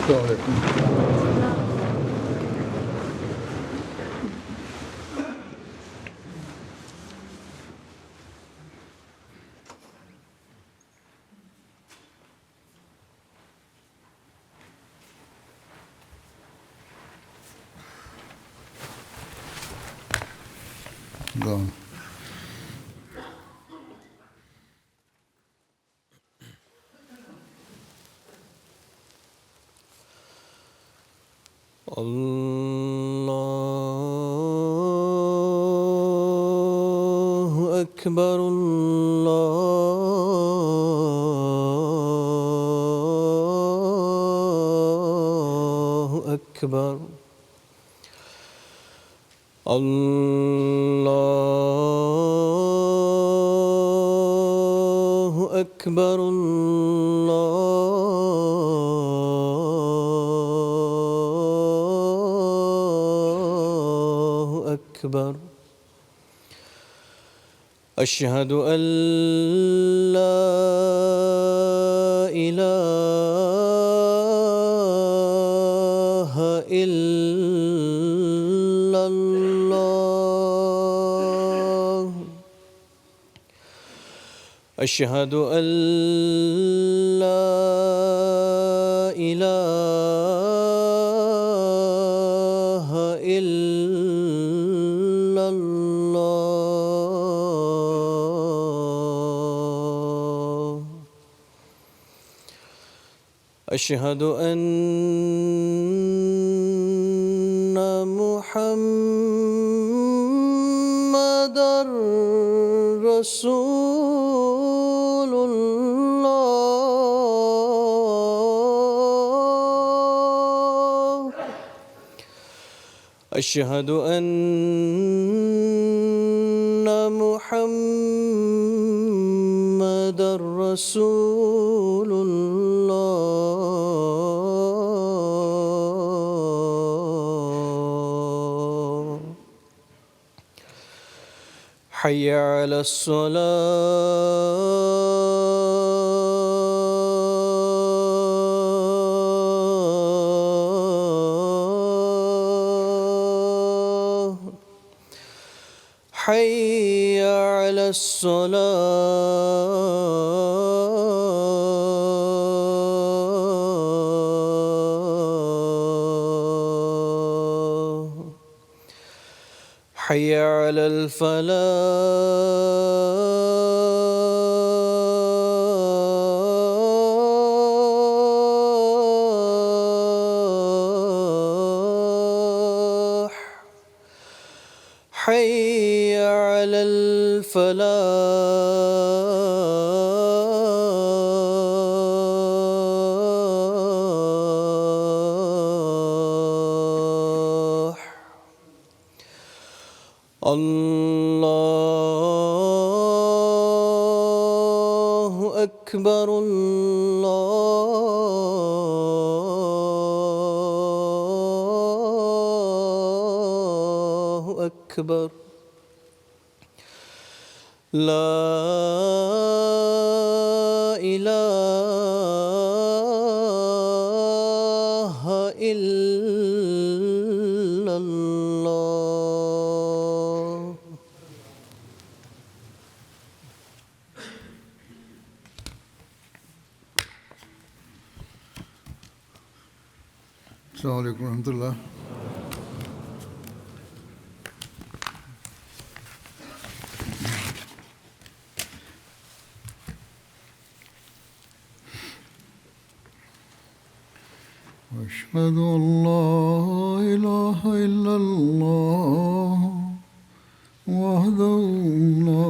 السلام علیکم. اللہ اکبر اللہ اکبر اللہ اکبر اللہ اکبر اشہد ان لا الہ الا اللہ اشہد ان لا الہ الا اللہ اشہد ان محمدًا رسول اللہ اشہد ان محمدًا رسول اللہ حی علی الصلاة حی علی الصلاة حی علی الفلاح حی علی الفلاح اللہ اکبر اللہ اکبر لا الہ الا اللہ. السلام علیکم ورحمۃ اللہ. أشهد أن لا إله إلا الله وحده لا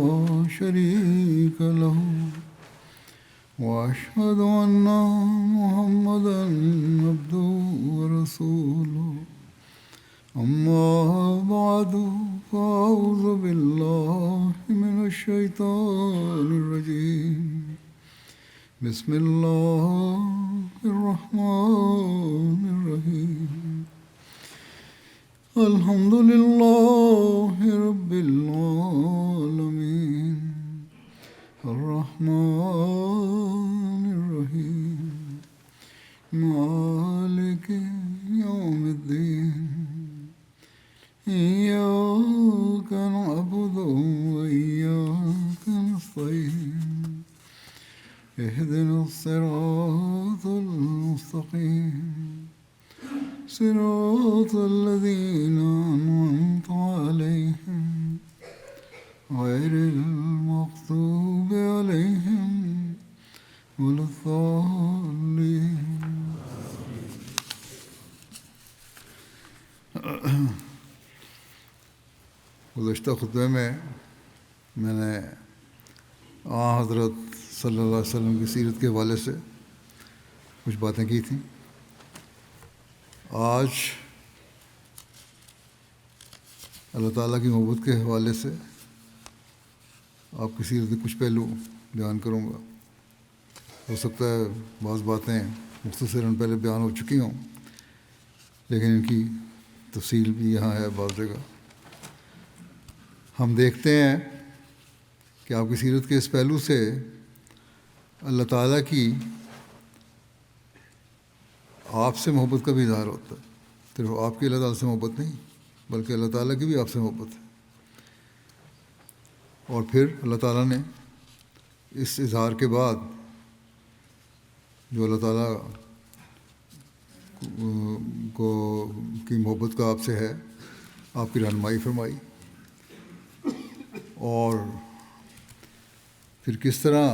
شريك له وأشهد أن محمدًا عبده ورسوله أما بعد فأعوذ بالله من الشيطان الرجيم بسم الله الرحمن الرحيم الحمد لله رب العالمين الرحمن الرحيم مالك غير المغضوب عليهم ولا الضالين. گزشتہ خطبے میں نے حضرت صلی اللہ علیہ وسلم کی سیرت کے حوالے سے کچھ باتیں کی تھیں. آج اللہ تعالیٰ کی محبت کے حوالے سے آپ کی سیرت کے کچھ پہلو بیان کروں گا. ہو سکتا ہے بعض باتیں مختصراً پہلے بیان ہو چکی ہوں، لیکن ان کی تفصیل بھی یہاں ہے بعض جگہ. ہم دیکھتے ہیں کہ آپ کی سیرت کے اس پہلو سے اللہ تعالیٰ کی آپ سے محبت کا بھی اظہار ہوتا ہے. صرف آپ کی اللہ تعالیٰ سے محبت نہیں، بلکہ اللہ تعالیٰ کی بھی آپ سے محبت ہے. اور پھر اللہ تعالیٰ نے اس اظہار کے بعد جو اللہ تعالیٰ کی محبت کا آپ سے ہے، آپ کی رہنمائی فرمائی. اور پھر کس طرح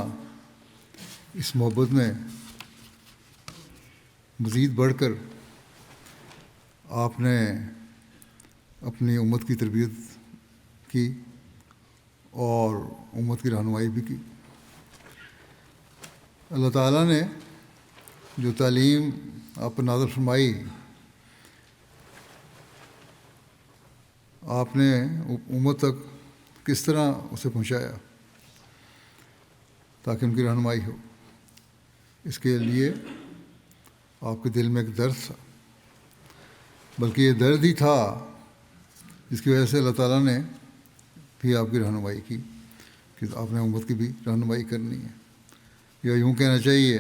اس محبت میں مزید بڑھ کر آپ نے اپنی امت کی تربیت کی اور امت کی رہنمائی بھی کی. اللہ تعالیٰ نے جو تعلیم آپ پر نازل فرمائی، آپ نے امت تک کس طرح اسے پہنچایا تاکہ ان کی رہنمائی ہو. اس کے لیے آپ کے دل میں ایک درد تھا، بلکہ یہ درد ہی تھا جس کی وجہ سے اللہ تعالیٰ نے بھی آپ کی رہنمائی کی کہ آپ نے امت کی بھی رہنمائی کرنی ہے. یا یوں کہنا چاہیے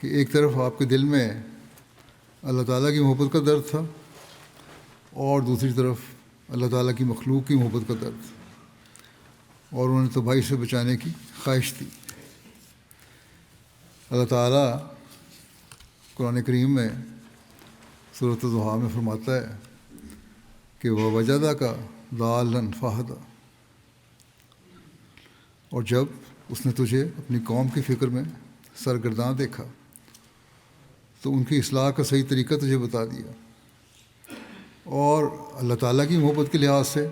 کہ ایک طرف آپ کے دل میں اللہ تعالیٰ کی محبت کا درد تھا اور دوسری طرف اللہ تعالیٰ کی مخلوق کی محبت کا درد، اور انہیں تباہی سے بچانے کی خواہش تھی. اللہ تعالیٰ قرآن کریم میں سورۃ الضحیٰ میں فرماتا ہے کہ وہ وجدہ کا ضالًا فہدیٰ، اور جب اس نے تجھے اپنی قوم کی فکر میں سرگرداں دیکھا تو ان کی اصلاح کا صحیح طریقہ تجھے بتا دیا. اور اللہ تعالیٰ کی محبت کے لحاظ سے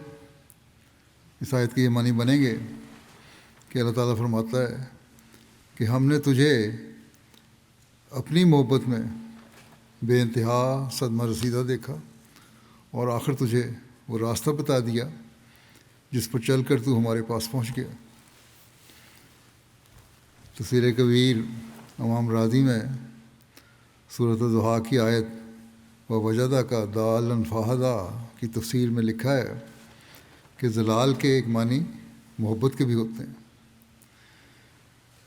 اس آیت کے یہ معنی بنیں گے کہ اللہ تعالیٰ فرماتا ہے کہ ہم نے تجھے اپنی محبت میں بے انتہا صدمہ رسیدہ دیکھا اور آخر تجھے وہ راستہ بتا دیا جس پر چل کر تو ہمارے پاس پہنچ گیا. تفسیر کبیر امام راضی میں سورۃ الضحیٰ کی آیت وَوَجَدَكَ ضَالًّا فَہَدَىٰ کی تفسیر میں لکھا ہے کہ ضلال کے ایک معنی محبت کے بھی ہوتے ہیں،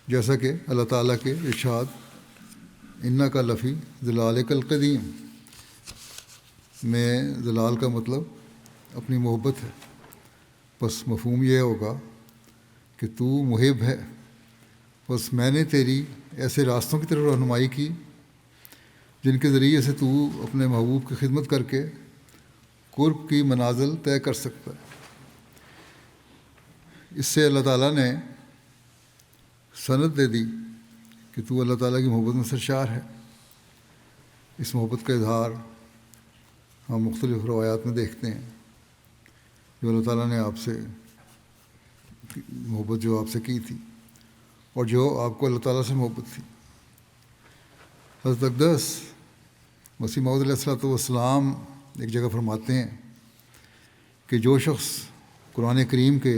جیسا کہ اللہ تعالیٰ کے ارشاد اِنَّكَ لَفِي ضِلَالِكَ الْقَدِيمِ میں ضلال کا مطلب اپنی محبت ہے. بس مفہوم یہ ہوگا کہ تو محب ہے، بس میں نے تیری ایسے راستوں کی طرف رہنمائی کی جن کے ذریعے سے تو اپنے محبوب کی خدمت کر کے قرب کی منازل طے کر سکتا ہے. اس سے اللہ تعالیٰ نے سند دے دی کہ تو اللہ تعالیٰ کی محبت میں سرشار ہے. اس محبت کا اظہار ہم مختلف روایات میں دیکھتے ہیں جو اللہ تعالیٰ نے آپ سے محبت جو آپ سے کی تھی اور جو آپ کو اللہ تعالیٰ سے محبت تھی. حضرت اقدس مسیح موعود علیہ الصلوۃ والسلام ایک جگہ فرماتے ہیں کہ جو شخص قرآن کریم کے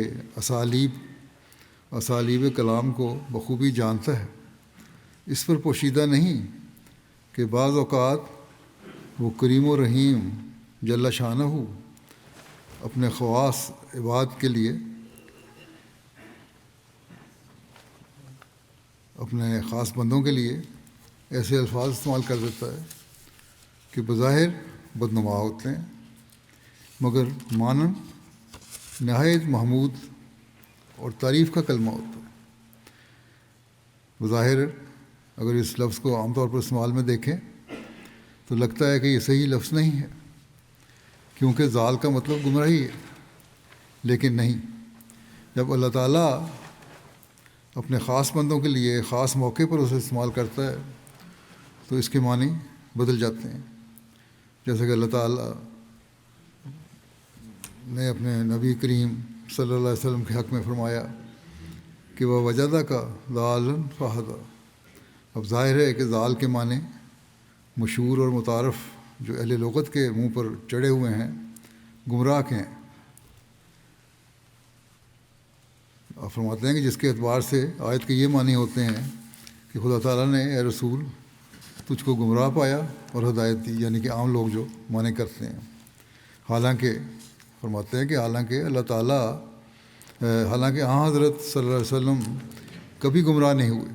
اسالیب کلام کو بخوبی جانتا ہے، اس پر پوشیدہ نہیں کہ بعض اوقات وہ کریم و رحیم جل شانہ اپنے خواص عباد کے لیے، اپنے خاص بندوں کے لیے ایسے الفاظ استعمال کر دیتا ہے کہ بظاہر بدنما ہوتے ہیں مگر معنن نہایت محمود اور تعریف کا کلمہ ہوتا ہے. بظاہر اگر اس لفظ کو عام طور پر استعمال میں دیکھیں تو لگتا ہے کہ یہ صحیح لفظ نہیں ہے کیونکہ ضال کا مطلب گمراہی ہے، لیکن نہیں، جب اللہ تعالیٰ اپنے خاص بندوں کے لیے خاص موقع پر اسے استعمال کرتا ہے تو اس کے معنی بدل جاتے ہیں، جیسے کہ اللہ تعالیٰ نے اپنے نبی کریم صلی اللہ علیہ وسلم کے حق میں فرمایا کہ وہ وجدہ کا ضالن فہدہ۔ اب ظاہر ہے کہ ضال کے معنی مشہور اور متعارف جو اہل لغت کے منہ پر چڑھے ہوئے ہیں، گمراہ کے ہیں۔ آپ فرماتے ہیں کہ جس کے اعتبار سے آیت کے یہ معنی ہوتے ہیں کہ خدا تعالیٰ نے اے رسول تجھ کو گمراہ پایا اور ہدایت دی، یعنی کہ عام لوگ جو معنی کرتے ہیں۔ حالانکہ فرماتے ہیں کہ حالانکہ اللہ تعالیٰ حالانکہ حضرت صلی اللہ علیہ وسلم کبھی گمراہ نہیں ہوئے،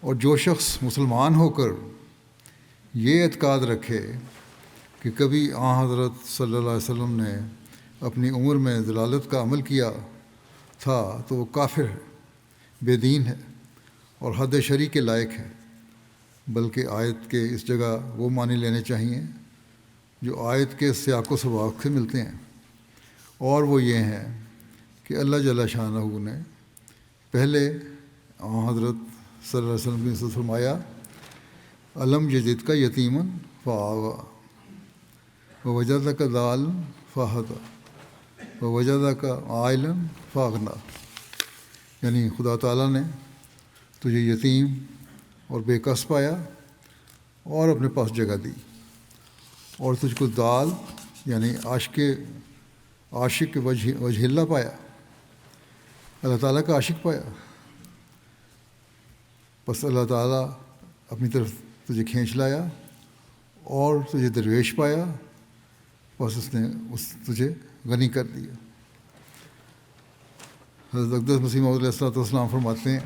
اور جو شخص مسلمان ہو کر یہ اعتقاد رکھے کہ کبھی حضرت صلی اللہ علیہ وسلم نے اپنی عمر میں ضلالت کا عمل کیا تھا تو وہ کافر ہے، بے دین ہے اور حد شرع کے لائق ہے۔ بلکہ آیت کے اس جگہ وہ معنی لینے چاہیے جو آیت کے سیاق و سباق سے ملتے ہیں، اور وہ یہ ہیں کہ اللہ جل شانہ نے پہلے حضرت صلی اللہ علیہ وسلم نے سے فرمایا علم یجد کا یتیمن فآویٰ ووجدہ کا ضالن فہدیٰ ووجدہ کا عائلاً فاغنیٰ، یعنی خدا تعالیٰ نے تجھے یتیم اور بے کس پایا اور اپنے پاس جگہ دی، اور تجھ کو ضال یعنی عاشق وجہ اللہ پایا، اللہ تعالیٰ کا عاشق پایا۔ بس اللہ تعالیٰ اپنی طرف تجھے کھینچ لایا اور تجھے درویش پایا، بس اس نے تجھے غنی کر دیا۔ حضرت اقدس مسیح موعود علیہ السلام فرماتے ہیں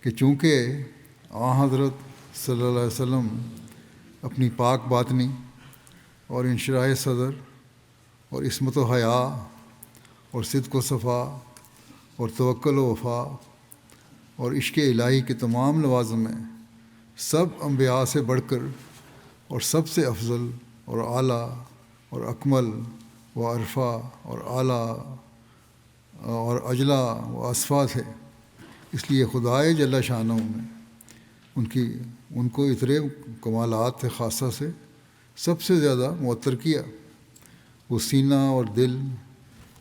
کہ چونکہ حضرت صلی اللہ علیہ وسلم اپنی پاک باطنی اور انشراح صدر اور عصمت و حیا اور صدق و صفا اور توکل و وفا اور عشق الہی کے تمام لوازم میں سب انبیاء سے بڑھ کر اور سب سے افضل اور اعلیٰ اور اکمل و عرفہ اور اعلیٰ اور اجلا و اصفا تھے، اس لیے خدائے جل شانہ نے ان کو اتنے کمالات خاصہ سے سب سے زیادہ معطر کیا۔ وہ سینہ اور دل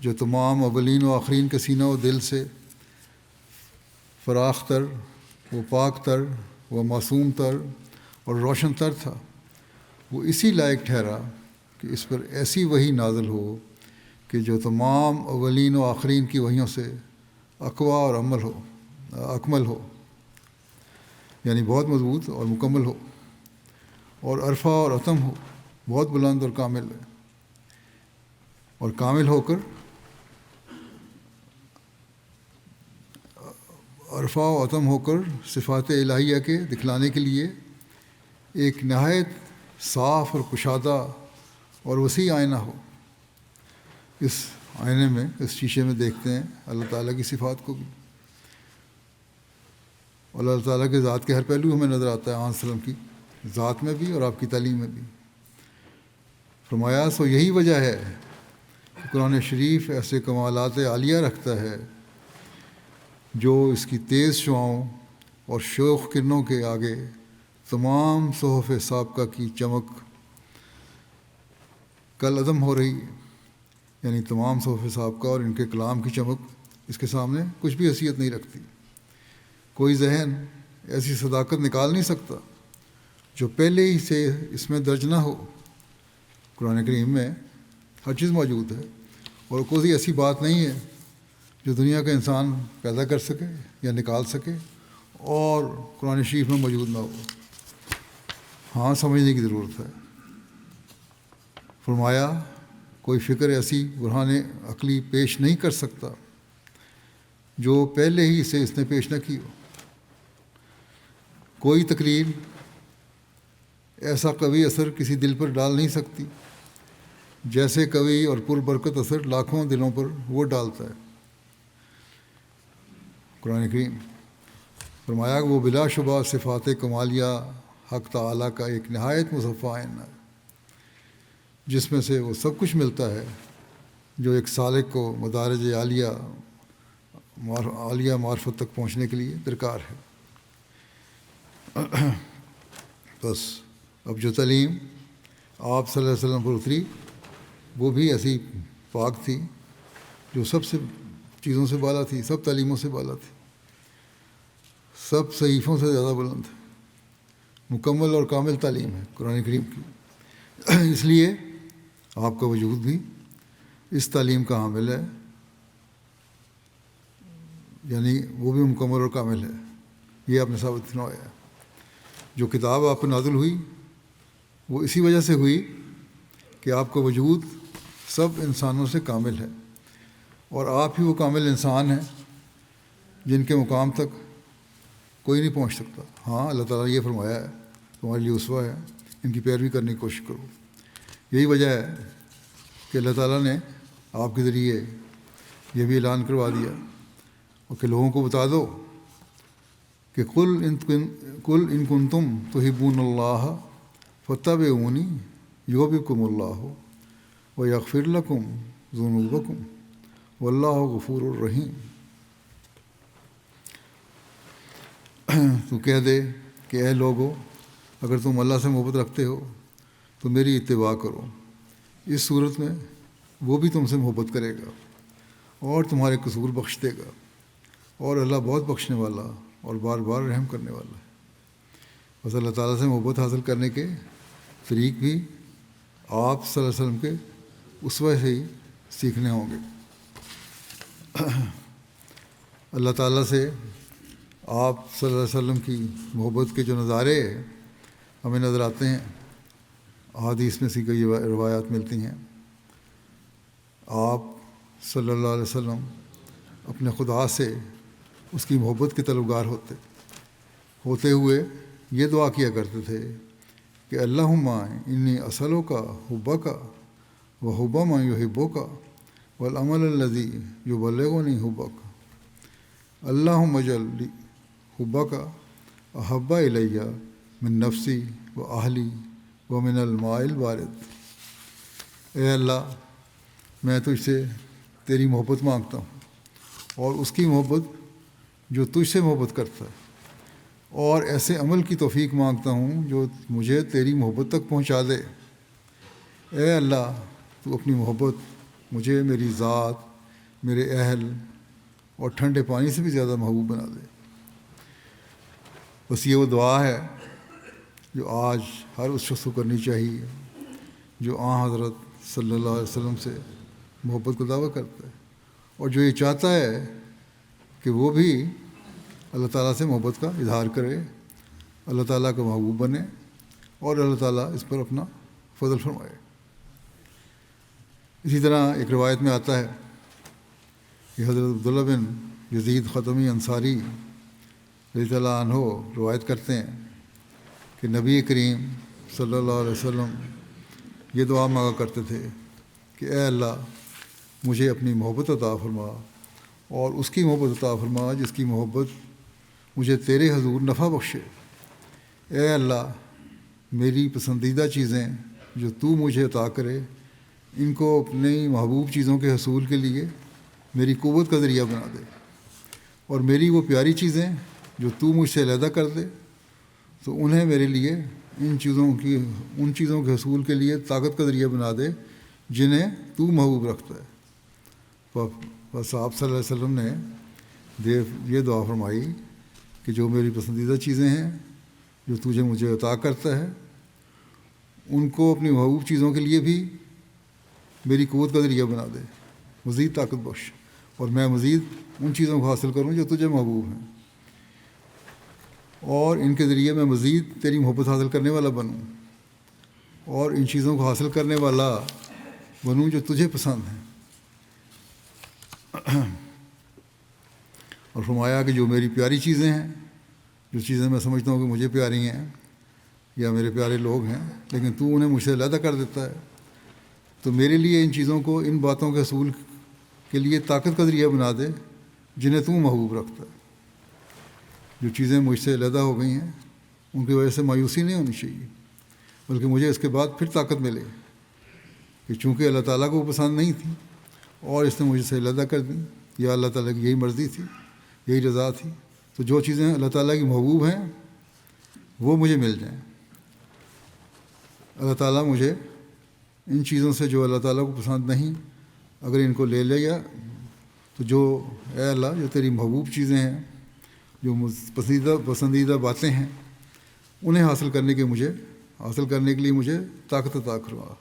جو تمام اولین و آخرین کے سینہ و دل سے فراخ تر، وہ پاک تر، وہ معصوم تر اور روشن تر تھا، وہ اسی لائق ٹھہرا کہ اس پر ایسی وحی نازل ہو کہ جو تمام اولین و آخرین کی وحیوں سے اقوا اور اکمل ہو، یعنی بہت مضبوط اور مکمل ہو، اور عرفہ اور اتم ہو، بہت بلند اور کامل ہے، اور کامل ہو کر عرفہ و اتم ہو کر صفات الہیہ کے دکھلانے کے لیے ایک نہایت صاف اور کشادہ اور وسیع آئینہ ہو۔ اس آئینے میں، اس شیشے میں دیکھتے ہیں اللہ تعالیٰ کی صفات کو بھی، اور اللہ تعالیٰ کے ذات کے ہر پہلو ہمیں نظر آتا ہے، آن وسلم کی ذات میں بھی اور آپ کی تعلیم میں بھی۔ فرمایا سو یہی وجہ ہے کہ قرآن شریف ایسے کمالات عالیہ رکھتا ہے جو اس کی تیز شعاؤں اور شوخ کرنوں کے آگے تمام صحف سابقہ کی چمک کل عدم ہو رہی ہے، یعنی تمام صحف سابقہ اور ان کے کلام کی چمک اس کے سامنے کچھ بھی حیثیت نہیں رکھتی۔ کوئی ذہن ایسی صداقت نکال نہیں سکتا جو پہلے ہی سے اس میں درج نہ ہو۔ قرآن کریم میں ہر چیز موجود ہے، اور کوئی ایسی بات نہیں ہے جو دنیا کا انسان پیدا کر سکے یا نکال سکے اور قرآن شریف میں موجود نہ ہو۔ ہاں سمجھنے کی ضرورت ہے۔ فرمایا کوئی فکر ایسی برہان عقلی پیش نہیں کر سکتا جو پہلے ہی سے اس نے پیش نہ کی ہو۔ کوئی تقریر ایسا قوی اثر کسی دل پر ڈال نہیں سکتی جیسے قوی اور پربرکت اثر لاکھوں دلوں پر وہ ڈالتا ہے۔ قرآن کریم فرمایا کہ وہ بلا شبہ صفات کمالیہ حق تعالیٰ کا ایک نہایت مصفہ آئینہ ہے، جس میں سے وہ سب کچھ ملتا ہے جو ایک سالک کو مدارج عالیہ معرفت تک پہنچنے کے لیے درکار ہے۔ بس اب جو تعلیم آپ صلی اللہ علیہ وسلم پر اتری وہ بھی ایسی پاک تھی جو سب سے چیزوں سے بالا تھی، سب تعلیموں سے بالا تھی، سب صحیفوں سے زیادہ بلند ہے، مکمل اور کامل تعلیم ہے قرآن کریم کی۔ اس لیے آپ کا وجود بھی اس تعلیم کا حامل ہے، یعنی وہ بھی مکمل اور کامل ہے۔ یہ آپ نے ثابت فرمایا ہے۔ جو کتاب آپ پر نازل ہوئی وہ اسی وجہ سے ہوئی کہ آپ کا وجود سب انسانوں سے کامل ہے، اور آپ ہی وہ کامل انسان ہیں جن کے مقام تک کوئی نہیں پہنچ سکتا۔ ہاں، اللہ تعالیٰ نے یہ فرمایا ہے تمہارے لیے اسوہ ہے، ان کی پیروی کرنے کی کوشش کرو۔ یہی وجہ ہے کہ اللہ تعالیٰ نے آپ کے ذریعے یہ بھی اعلان کروا دیا اور کہ لوگوں کو بتا دو کہ قل ان کنتم تحبون اللہ فاتبعونی یحببکم اللہ ویغفر لکم ذنوبکم واللہ غفور الرحیم۔ تو کہہ دے کہ اے لوگو، اگر تم اللہ سے محبت رکھتے ہو تو میری اتباع کرو، اس صورت میں وہ بھی تم سے محبت کرے گا اور تمہارے قصور بخش دے گا، اور اللہ بہت بخشنے والا اور بار بار رحم کرنے والا ہے۔ بس اللہ تعالیٰ سے محبت حاصل کرنے کے طریق بھی آپ صلی اللہ علیہ وسلم کے اسوہ سے ہی سیکھنے ہوں گے۔ اللہ تعالیٰ سے آپ صلی اللہ علیہ وسلم کی محبت کے جو نظارے ہمیں نظر آتے ہیں، احادیث میں سے کئی روایات ملتی ہیں۔ آپ صلی اللہ علیہ وسلم اپنے خدا سے اس کی محبت کے طلبگار ہوتے ہوئے یہ دعا کیا کرتے تھے کہ اللہم انی اسألک حبک و حب من یحبک والعمل الذی یبلغنی حبک اللہم اجعل حبک احب الی من نفسی و اہلی و من الماء البارد۔ اے اللہ، میں تجھ سے تیری محبت مانگتا ہوں اور اس کی محبت جو تجھ سے محبت کرتا ہے، اور ایسے عمل کی توفیق مانگتا ہوں جو مجھے تیری محبت تک پہنچا دے۔ اے اللہ، تو اپنی محبت مجھے میری ذات، میرے اہل اور ٹھنڈے پانی سے بھی زیادہ محبوب بنا دے۔ بس یہ وہ دعا ہے جو آج ہر اس شخص کو کرنی چاہیے جو حضرت صلی اللہ علیہ وسلم سے محبت کا دعویٰ کرتا ہے، اور جو یہ چاہتا ہے کہ وہ بھی اللہ تعالیٰ سے محبت کا اظہار کرے، اللہ تعالیٰ کا محبوب بنے، اور اللہ تعالیٰ اس پر اپنا فضل فرمائے۔ اسی طرح ایک روایت میں آتا ہے کہ حضرت عبداللہ بن یزید ختمی انصاری رضی اللہ عنہ روایت کرتے ہیں کہ نبی کریم صلی اللہ علیہ وسلم یہ دعا مانگا کرتے تھے کہ اے اللہ، مجھے اپنی محبت عطا فرما، اور اس کی محبت عطا فرما جس کی محبت مجھے تیرے حضور نفع بخشے۔ اے اللہ، میری پسندیدہ چیزیں جو تو مجھے عطا کرے، ان کو اپنی محبوب چیزوں کے حصول کے لیے میری قوت کا ذریعہ بنا دے، اور میری وہ پیاری چیزیں جو تو مجھ سے علیحدہ کر دے تو انہیں میرے لیے ان چیزوں کے حصول کے لیے طاقت کا ذریعہ بنا دے جنہیں تو محبوب رکھتا ہے۔ بس آپ صلی اللہ علیہ وسلم نے یہ دعا فرمائی کہ جو میری پسندیدہ چیزیں ہیں جو تجھے مجھے عطا کرتا ہے، ان کو اپنی محبوب چیزوں کے لیے بھی میری قوت کا ذریعہ بنا دے، مزید طاقت بخش، اور میں مزید ان چیزوں کو حاصل کروں جو تجھے محبوب ہیں، اور ان کے ذریعے میں مزید تیری محبت حاصل کرنے والا بنوں، اور ان چیزوں کو حاصل کرنے والا بنوں جو تجھے پسند ہیں۔ اور فرمایا کہ جو میری پیاری چیزیں ہیں، جو چیزیں میں سمجھتا ہوں کہ مجھے پیاری ہیں یا میرے پیارے لوگ ہیں، لیکن تو انہیں مجھ سے علیحدہ کر دیتا ہے، تو میرے لیے ان چیزوں کو، ان باتوں کے حصول کے لیے طاقت کا ذریعہ بنا دے جنہیں تو محبوب رکھتا ہے۔ جو چیزیں مجھ سے علیحدہ ہو گئی ہیں ان کی وجہ سے مایوسی نہیں ہونی چاہیے، بلکہ مجھے اس کے بعد پھر طاقت ملے کہ چونکہ اللہ تعالیٰ کو پسند نہیں تھی اور اس نے مجھ سے علیحدہ کر دیں، یا اللہ تعالیٰ کی یہی مرضی تھی، یہی رضا تھی، تو جو چیزیں اللہ تعالیٰ کی محبوب ہیں وہ مجھے مل جائیں۔ اللہ تعالیٰ مجھے ان چیزوں سے جو اللہ تعالیٰ کو پسند نہیں، اگر ان کو لے لیا تو جو اے اللہ جو تیری محبوب چیزیں ہیں، جو پسندیدہ باتیں ہیں، انہیں حاصل کرنے کے لیے مجھے طاقت عطا کروا۔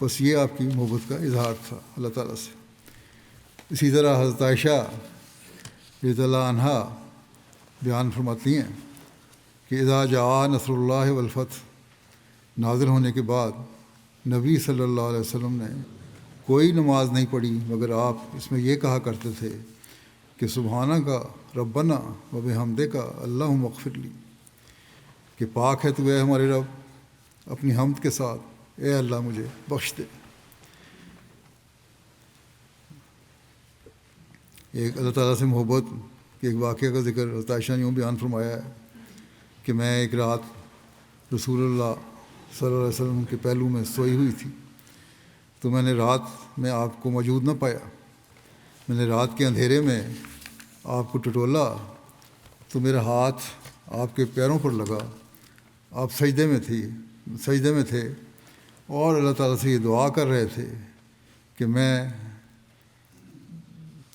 بس یہ آپ کی محبت کا اظہار تھا اللہ تعالیٰ سے۔ اسی طرح حضرت عائشہ رضی اللہ عنہا بیان فرماتی ہیں کہ اذا جاء نصر اللہ والفتح نازل ہونے کے بعد نبی صلی اللہ علیہ وسلم نے کوئی نماز نہیں پڑھی مگر آپ اس میں یہ کہا کرتے تھے کہ سبحانہ کا ربنا و بحمدے کا اللہم اغفر لی، کہ پاک ہے تو اے ہمارے رب اپنی حمد کے ساتھ اے اللہ مجھے بخش دے۔ ایک اللہ تعالیٰ سے محبت کے ایک واقعہ کا ذکر حضرت عائشہ نے یوں بیان فرمایا ہے کہ میں ایک رات رسول اللہ صلی اللہ علیہ وسلم کے پہلو میں سوئی ہوئی تھی، تو میں نے رات میں آپ کو موجود نہ پایا۔ میں نے رات کے اندھیرے میں آپ کو ٹٹولا تو میرا ہاتھ آپ کے پیروں پر لگا، آپ سجدے میں تھے اور اللہ تعالیٰ سے یہ دعا کر رہے تھے کہ میں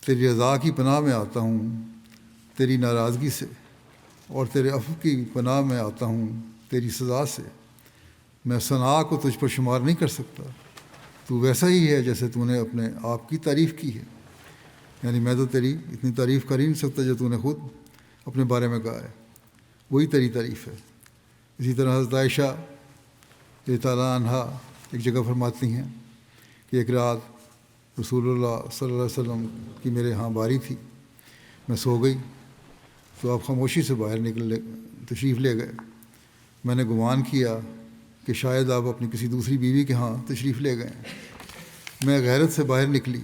تیری رضا کی پناہ میں آتا ہوں تیری ناراضگی سے، اور تیرے عفو کی پناہ میں آتا ہوں تیری سزا سے۔ میں ثنا کو تجھ پر شمار نہیں کر سکتا، تو ویسا ہی ہے جیسے تو نے اپنے آپ کی تعریف کی ہے، یعنی میں تو تیری اتنی تعریف کر ہی نہیں سکتا جو تو نے خود اپنے بارے میں کہا ہے، وہی تیری تعریف ہے۔ اسی طرح حضرت عائشہ رضی اللہ عنہا ایک جگہ فرماتی ہیں کہ ایک رات رسول اللہ صلی اللہ علیہ وسلم کی میرے ہاں باری تھی، میں سو گئی تو آپ خاموشی سے باہر تشریف لے گئے۔ میں نے گمان کیا کہ شاید آپ اپنی کسی دوسری بیوی کے ہاں تشریف لے گئے۔ میں غیرت سے باہر نکلی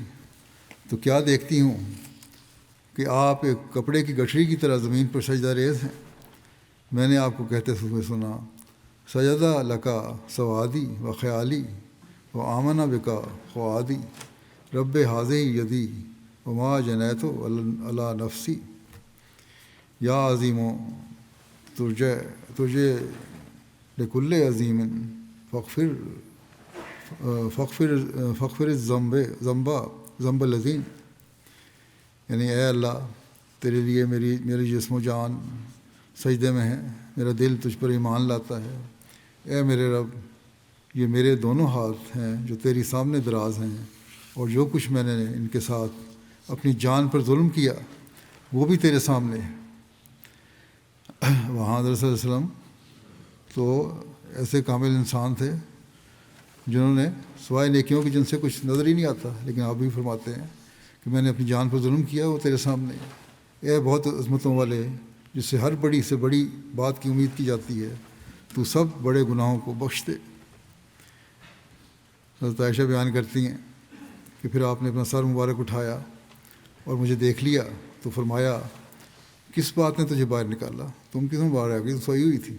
تو کیا دیکھتی ہوں کہ آپ ایک کپڑے کی گٹھری کی طرح زمین پر سجدہ ریز ہیں۔ میں نے آپ کو کہتے ہوئے سنا، سجدہ لکا سوادی و خیالی و آمنہ بکا خوادی رب حاضی یدی وما جنیت علی نفسی یا عظیم و ترجے لکل عظیم فغفر ذنب العظیم، یعنی اے اللہ تیرے لیے میری جسم و جان سجدے میں ہے، میرا دل تجھ پر ایمان لاتا ہے۔ اے میرے رب، یہ میرے دونوں ہاتھ ہیں جو تیری سامنے دراز ہیں، اور جو کچھ میں نے ان کے ساتھ اپنی جان پر ظلم کیا وہ بھی تیرے سامنے ہے۔ وہاں حضرت صلی اللہ علیہ وسلم تو ایسے کامل انسان تھے جنہوں نے سوائے نیکیوں کی جن سے کچھ نظر ہی نہیں آتا، لیکن آپ بھی فرماتے ہیں کہ میں نے اپنی جان پر ظلم کیا وہ تیرے سامنے ہے۔ اے بہت عظمتوں والے جس سے ہر بڑی سے بڑی بات کی امید کی جاتی ہے، تو سب بڑے گناہوں کو بخش دے۔ حضرت عائشہ بیان کرتی ہیں کہ پھر آپ نے اپنا سر مبارک اٹھایا اور مجھے دیکھ لیا تو فرمایا، کس بات نے تجھے باہر نکالا؟ تم کس میں باہر آ گئی؟ تو سوئی ہوئی تھی۔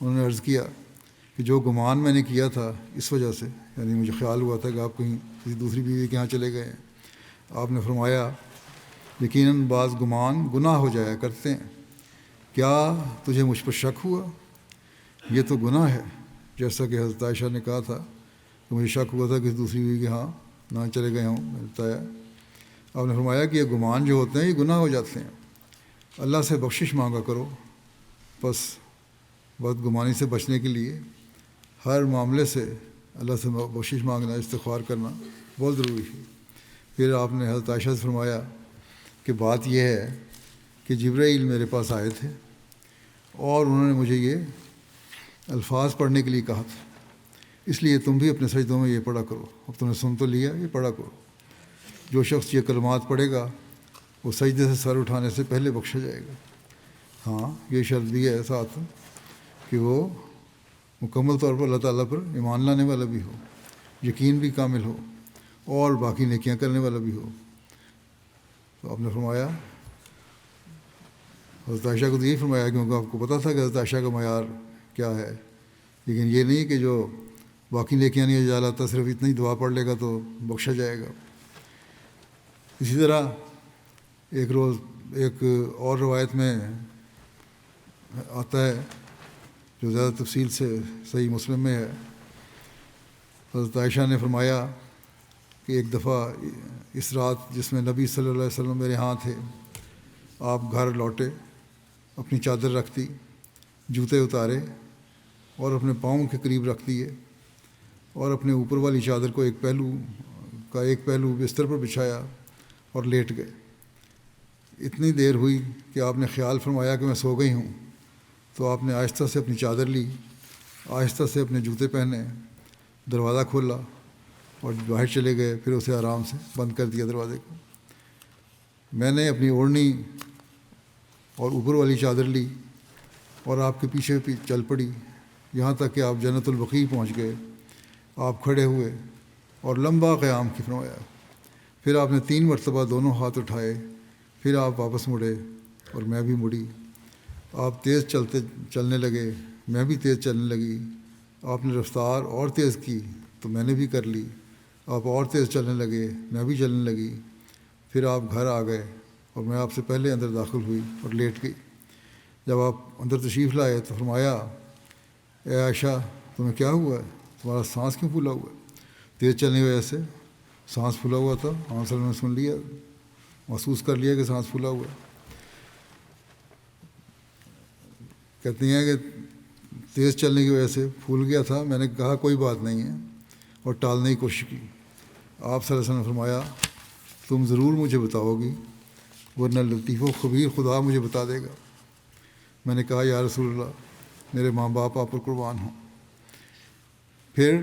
انہوں نے عرض کیا کہ جو گمان میں نے کیا تھا اس وجہ سے، یعنی مجھے خیال ہوا تھا کہ آپ کہیں کسی دوسری بیوی کے یہاں چلے گئے ہیں۔ آپ نے فرمایا، یقیناً بعض گمان گناہ ہو جایا کرتے ہیں، کیا تجھے مجھ پر شک ہوا؟ یہ تو گناہ ہے، جیسا کہ حضرت عائشہ نے کہا تھا کہ مجھے شک ہوا تھا کہ دوسری بیوی کے ہاں نہ چلے گئے ہوں۔ میں نے بتایا، آپ نے فرمایا کہ یہ گمان جو ہوتے ہیں یہ گناہ ہو جاتے ہیں، اللہ سے بخشش مانگا کرو۔ بس بدگمانی سے بچنے کے لیے ہر معاملے سے اللہ سے بخشش مانگنا، استغفار کرنا بہت ضروری ہے۔ پھر آپ نے حضرت عائشہ سے فرمایا کہ بات یہ ہے کہ جبرائیل میرے پاس آئے تھے اور انہوں نے مجھے یہ الفاظ پڑھنے کے لیے کہا تھا، اس لیے تم بھی اپنے سجدوں میں یہ پڑھا کرو۔ اب تم نے سن تو لیا، یہ پڑھا کرو۔ جو شخص یہ کلمات پڑھے گا وہ سجدے سے سر اٹھانے سے پہلے بخشا جائے گا۔ ہاں، یہ شرط بھی ہے ساتھ کہ وہ مکمل طور پر اللہ تعالیٰ پر ایمان لانے والا بھی ہو، یقین بھی کامل ہو، اور باقی نیکیاں کرنے والا بھی ہو۔ تو آپ نے فرمایا، حضرت عائشہ کو تو یہی فرمایا کیونکہ آپ کو پتہ تھا کہ حضرت عائشہ کا معیار کیا ہے، لیکن یہ نہیں کہ جو باقی نیکیاں نہیں جا لاتا صرف اتنی دعا پڑھ لے گا تو بخشا جائے گا۔ اسی طرح ایک روز ایک اور روایت میں آتا ہے جو زیادہ تفصیل سے صحیح مسلم میں ہے، حضرت عائشہ نے فرمایا کہ ایک دفعہ اس رات جس میں نبی صلی اللہ علیہ وسلم میرے ہاں تھے، آپ گھر لوٹے، اپنی چادر رکھ دی، جوتے اتارے اور اپنے پاؤں کے قریب رکھ دیے اور اپنے اوپر والی چادر کو ایک پہلو بستر پر بچھایا اور لیٹ گئے۔ اتنی دیر ہوئی کہ آپ نے خیال فرمایا کہ میں سو گئی ہوں، تو آپ نے آہستہ سے اپنی چادر لی، آہستہ سے اپنے جوتے پہنے، دروازہ کھولا اور باہر چلے گئے، پھر اسے آرام سے بند کر دیا دروازے کو۔ میں نے اپنی اوڑھنی اور اوپر والی چادر لی اور آپ کے پیچھے چل پڑی، یہاں تک کہ آپ جنت البقیع پہنچ گئے۔ آپ کھڑے ہوئے اور لمبا قیام کی فرمایا، پھر آپ نے 3 مرتبہ دونوں ہاتھ اٹھائے، پھر آپ واپس مڑے اور میں بھی مڑی۔ آپ تیز چلنے لگے، میں بھی تیز چلنے لگی۔ آپ نے رفتار اور تیز کی تو میں نے بھی کر لی۔ آپ اور تیز چلنے لگے، میں بھی چلنے لگی۔ پھر آپ گھر آ گئے اور میں آپ سے پہلے اندر داخل ہوئی اور لیٹ گئی۔ جب آپ اندر تشریف لائے تو فرمایا، اے عائشہ تمہیں کیا ہوا ہے؟ تمہارا سانس کیوں پھولا ہوا ہے؟ تیز چلنے کی وجہ سے سانس پھولا ہوا تھا۔ آپ صلی اللہ علیہ وسلم نے سن لیا، محسوس کر لیا کہ سانس پھولا ہوا ہے۔ کہتی ہیں کہ تیز چلنے کی وجہ سے پھول گیا تھا۔ میں نے کہا کوئی بات نہیں ہے اور ٹالنے کی کوشش کی۔ آپ صلی اللہ علیہ وسلم نے فرمایا، تم ضرور مجھے بتاؤ گی ورنہ لطیف و خبیر خدا مجھے بتا دے گا۔ میں نے کہا یا رسول اللہ، میرے ماں باپ آپ پر قربان ہوں۔ پھر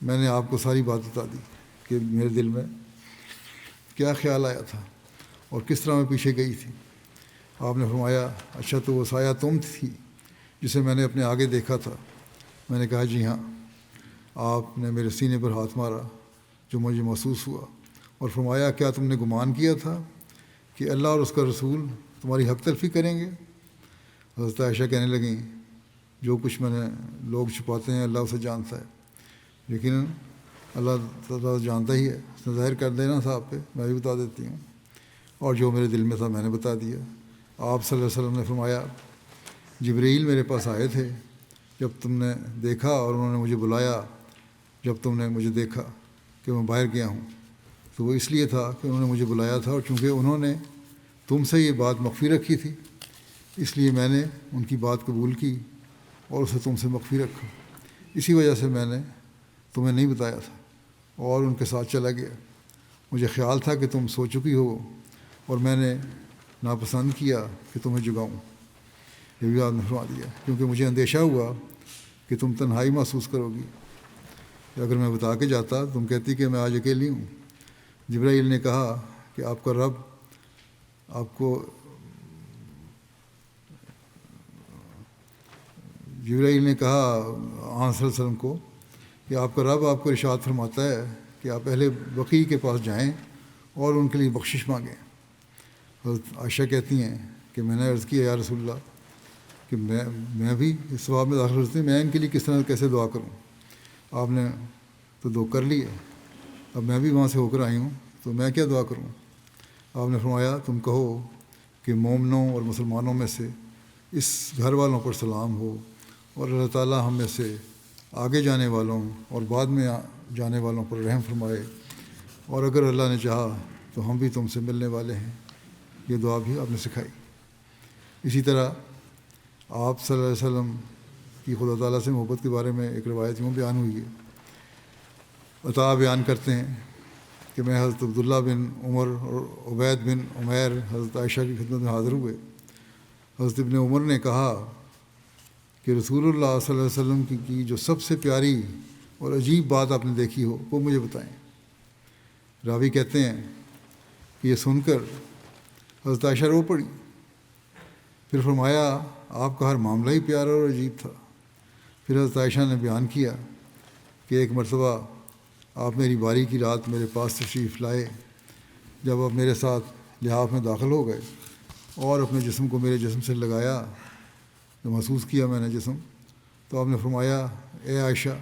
میں نے آپ کو ساری بات بتا دی کہ میرے دل میں کیا خیال آیا تھا اور کس طرح میں پیچھے گئی تھی۔ آپ نے فرمایا، اچھا تو وہ سایہ تم تھی جسے میں نے اپنے آگے دیکھا تھا؟ میں نے کہا جی ہاں۔ آپ نے میرے سینے پر ہاتھ مارا جو مجھے محسوس ہوا اور فرمایا، کیا تم نے گمان کیا تھا کہ اللہ اور اس کا رسول تمہاری حق تلفی کریں گے؟ حضرت عائشہ کہنے لگیں، جو کچھ میں نے لوگ چھپاتے ہیں اللہ اسے جانتا ہے، لیکن اللہ تعالیٰ جانتا ہی ہے، اس نے ظاہر کر دینا تھا آپ پہ، میں بھی بتا دیتی ہوں، اور جو میرے دل میں تھا میں نے بتا دیا۔ آپ صلی اللہ علیہ وسلم نے فرمایا، جبرائیل میرے پاس آئے تھے جب تم نے دیکھا اور انہوں نے مجھے بلایا۔ جب تم نے مجھے دیکھا کہ میں باہر گیا ہوں تو وہ اس لیے تھا کہ انہوں نے مجھے بلایا تھا، اور چونکہ انہوں نے تم سے یہ بات مخفی رکھی تھی اس لیے میں نے ان کی بات قبول کی اور اسے تم سے مخفی رکھا۔ اسی وجہ سے میں نے تمہیں نہیں بتایا تھا اور ان کے ساتھ چلا گیا۔ مجھے خیال تھا کہ تم سو چکی ہو اور میں نے ناپسند کیا کہ تمہیں جگاؤں۔ یہ بھی آپ نے فرما دیا، کیونکہ مجھے اندیشہ ہوا کہ تم تنہائی محسوس کرو گی۔ اگر میں بتا کے جاتا تم کہتی کہ میں آج اکیلی ہوں۔ جبرائیل نے کہا کہ آپ کا رب آپ کو جبرائیل نے کہا آن صلی اللہ علیہ وسلم کو کہ آپ کا رب آپ کو ارشاد فرماتا ہے کہ آپ اہل بقیع کے پاس جائیں اور ان کے لیے بخشش مانگیں۔ حضرت عائشہ کہتی ہیں کہ میں نے عرض کیا یا رسول اللہ کہ میں بھی اس ثواب میں داخل ہوتی ہوں، میں ان کے لیے کیسے دعا کروں؟ آپ نے تو کر لی ہے، اب میں بھی وہاں سے ہو کر آئی ہوں تو میں کیا دعا کروں؟ آپ نے فرمایا، تم کہو کہ مومنوں اور مسلمانوں میں سے اس گھر والوں پر سلام ہو اور اللہ تعالیٰ ہم میں سے آگے جانے والوں اور بعد میں جانے والوں پر رحم فرمائے، اور اگر اللہ نے چاہا تو ہم بھی تم سے ملنے والے ہیں۔ یہ دعا بھی آپ نے سکھائی۔ اسی طرح آپ صلی اللہ علیہ وسلم کی خدا تعالیٰ سے محبت کے بارے میں ایک روایت یوں بیان ہوئی ہے۔ عطا بیان کرتے ہیں کہ میں حضرت عبداللہ بن عمر اور عبید بن عمیر حضرت عائشہ کی خدمت میں حاضر ہوئے۔ حضرت ابن عمر نے کہا کہ رسول اللہ صلی اللہ علیہ وسلم کی جو سب سے پیاری اور عجیب بات آپ نے دیکھی ہو وہ مجھے بتائیں۔ راوی کہتے ہیں کہ یہ سن کر حضرت عائشہ رو پڑی، پھر فرمایا آپ کا ہر معاملہ ہی پیارا اور عجیب تھا۔ پھر حضرت عائشہ نے بیان کیا کہ ایک مرتبہ آپ میری باری کی رات میرے پاس تشریف لائے۔ جب آپ میرے ساتھ لحاف میں داخل ہو گئے اور اپنے جسم کو میرے جسم سے لگایا، جو محسوس کیا میں نے جسم، تو آپ نے فرمایا، اے عائشہ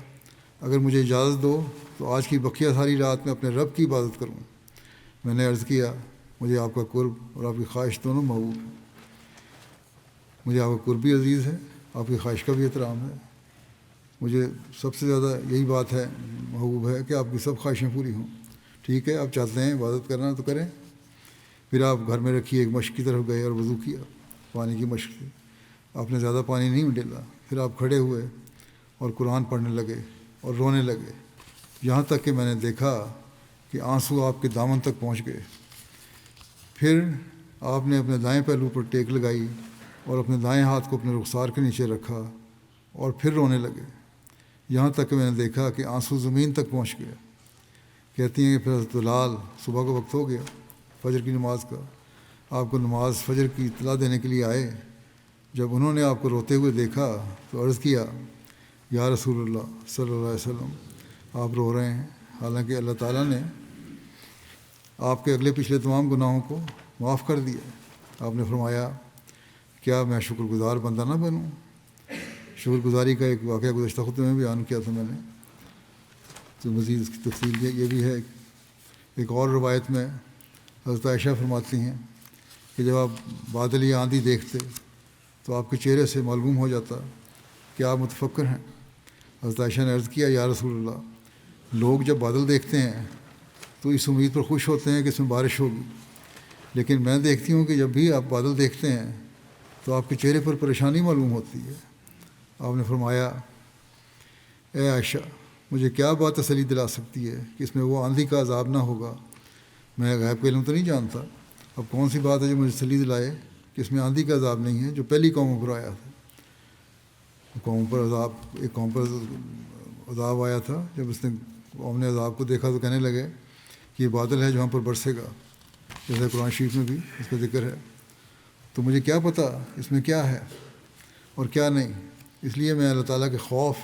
اگر مجھے اجازت دو تو آج کی بقیہ ساری رات میں اپنے رب کی عبادت کروں۔ میں نے عرض کیا مجھے آپ کا قرب اور آپ کی خواہش دونوں محبوب ہیں. مجھے آپ کا قرب بھی عزیز ہے، آپ کی خواہش کا بھی احترام ہے. مجھے سب سے زیادہ یہی بات ہے محبوب ہے کہ آپ کی سب خواہشیں پوری ہوں. ٹھیک ہے، آپ چاہتے ہیں عبادت کرنا تو کریں. پھر آپ گھر میں رکھیے، ایک مشق کی طرف گئے اور وضو کیا، پانی کی مشق کی. آپ نے زیادہ پانی نہیں ڈالا. پھر آپ کھڑے ہوئے اور قرآن پڑھنے لگے اور رونے لگے، یہاں تک کہ میں نے دیکھا کہ آنسو آپ کے دامن تک پہنچ گئے. پھر آپ نے اپنے دائیں پہلو پر ٹیک لگائی اور اپنے دائیں ہاتھ کو اپنے رخسار کے نیچے رکھا اور پھر رونے لگے، یہاں تک کہ میں نے دیکھا کہ آنسو زمین تک پہنچ گیا. کہتی ہیں کہ پھر حضرت بلال صبح کا وقت ہو گیا فجر کی نماز کا، آپ کو نماز فجر کی اطلاع دینے کے لیے آئے. جب انہوں نے آپ کو روتے ہوئے دیکھا تو عرض کیا یا رسول اللہ صلی اللہ علیہ وسلم آپ رو رہے ہیں، حالانکہ اللہ تعالیٰ نے آپ کے اگلے پچھلے تمام گناہوں کو معاف کر دیا. آپ نے فرمایا کیا میں شکر گزار بندہ نہ بنوں؟ شکر گزاری کا ایک واقعہ گزشتہ خطبے میں بیان کیا تھا میں نے، تو مزید اس کی تفصیل یہ بھی ہے. ایک اور روایت میں حضرت عائشہ فرماتی ہیں کہ جب آپ بادل یا آندھی دیکھتے تو آپ کے چہرے سے معلوم ہو جاتا کہ آپ متفکر ہیں. حضرت عائشہ نے عرض کیا یا رسول اللہ، لوگ جب بادل دیکھتے ہیں تو اس امید پر خوش ہوتے ہیں کہ اس میں بارش ہوگی، لیکن میں دیکھتی ہوں کہ جب بھی آپ بادل دیکھتے ہیں تو آپ کے چہرے پر پریشانی معلوم ہوتی ہے. آپ نے فرمایا اے عائشہ، مجھے کیا بات تسلی دلا سکتی ہے کہ اس میں وہ آندھی کا عذاب نہ ہوگا؟ میں غیب کا علم تو نہیں جانتا، اب کون سی بات ہے جو مجھے تسلی دلائے کہ اس میں آندھی کا عذاب نہیں ہے جو پہلی قوموں پر آیا تھا. قوم پر عذاب، ایک قوم پر عذاب آیا تھا، جب اس نے قوم نے عذاب کو دیکھا تو کہنے لگے کہ یہ بادل ہے جو ہم پر برسے گا، جیسے قرآن شریف میں بھی اس کا ذکر ہے. تو مجھے کیا پتہ اس میں کیا ہے اور کیا نہیں، اس لیے میں اللہ تعالیٰ کے خوف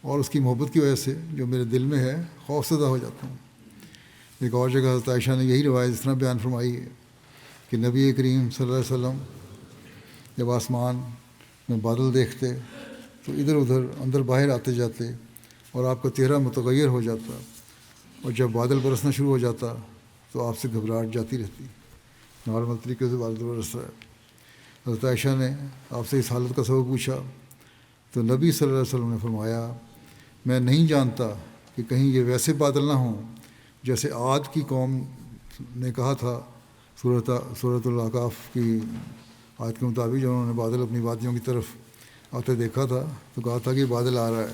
اور اس کی محبت کی وجہ سے جو میرے دل میں ہے خوف زدہ ہو جاتا ہوں. ایک اور جگہ حضرت عائشہ نے یہی روایت اس طرح بیان فرمائی ہے کہ نبی کریم صلی اللہ علیہ وسلم جب آسمان میں بادل دیکھتے تو ادھر ادھر اندر باہر آتے جاتے اور آپ کا چہرہ متغیر ہو جاتا، اور جب بادل برسنا شروع ہو جاتا تو آپ سے گھبراہٹ جاتی رہتی. نارمل طریقے سے بادل برس رہا ہے. حضرت عائشہ نے آپ سے اس حالت کا سبب پوچھا تو نبی صلی اللہ علیہ وسلم نے فرمایا میں نہیں جانتا کہ کہیں یہ ویسے بادل نہ ہوں جیسے عاد کی قوم نے کہا تھا. سورۃ الاحقاف کی آیت کے مطابق جب انہوں نے بادل اپنی وادیوں کی طرف آتے دیکھا تھا تو کہا تھا کہ یہ بادل آ رہا ہے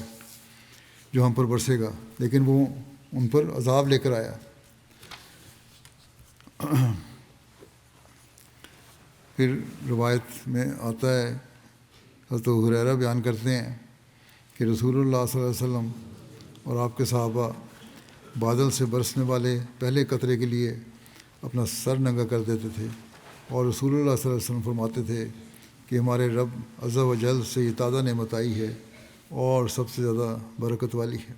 جو ہم پر برسے گا، لیکن وہ ان پر عذاب لے کر آیا. پھر روایت میں آتا ہے، حضرت ابو ہریرہ بیان کرتے ہیں کہ رسول اللہ صلی اللہ علیہ وسلم اور آپ کے صحابہ بادل سے برسنے والے پہلے قطرے کے لیے اپنا سر ننگا کر دیتے تھے، اور رسول اللہ صلی اللہ علیہ وسلم فرماتے تھے کہ ہمارے رب عز و جل سے یہ تازہ نعمت آئی ہے اور سب سے زیادہ برکت والی ہے.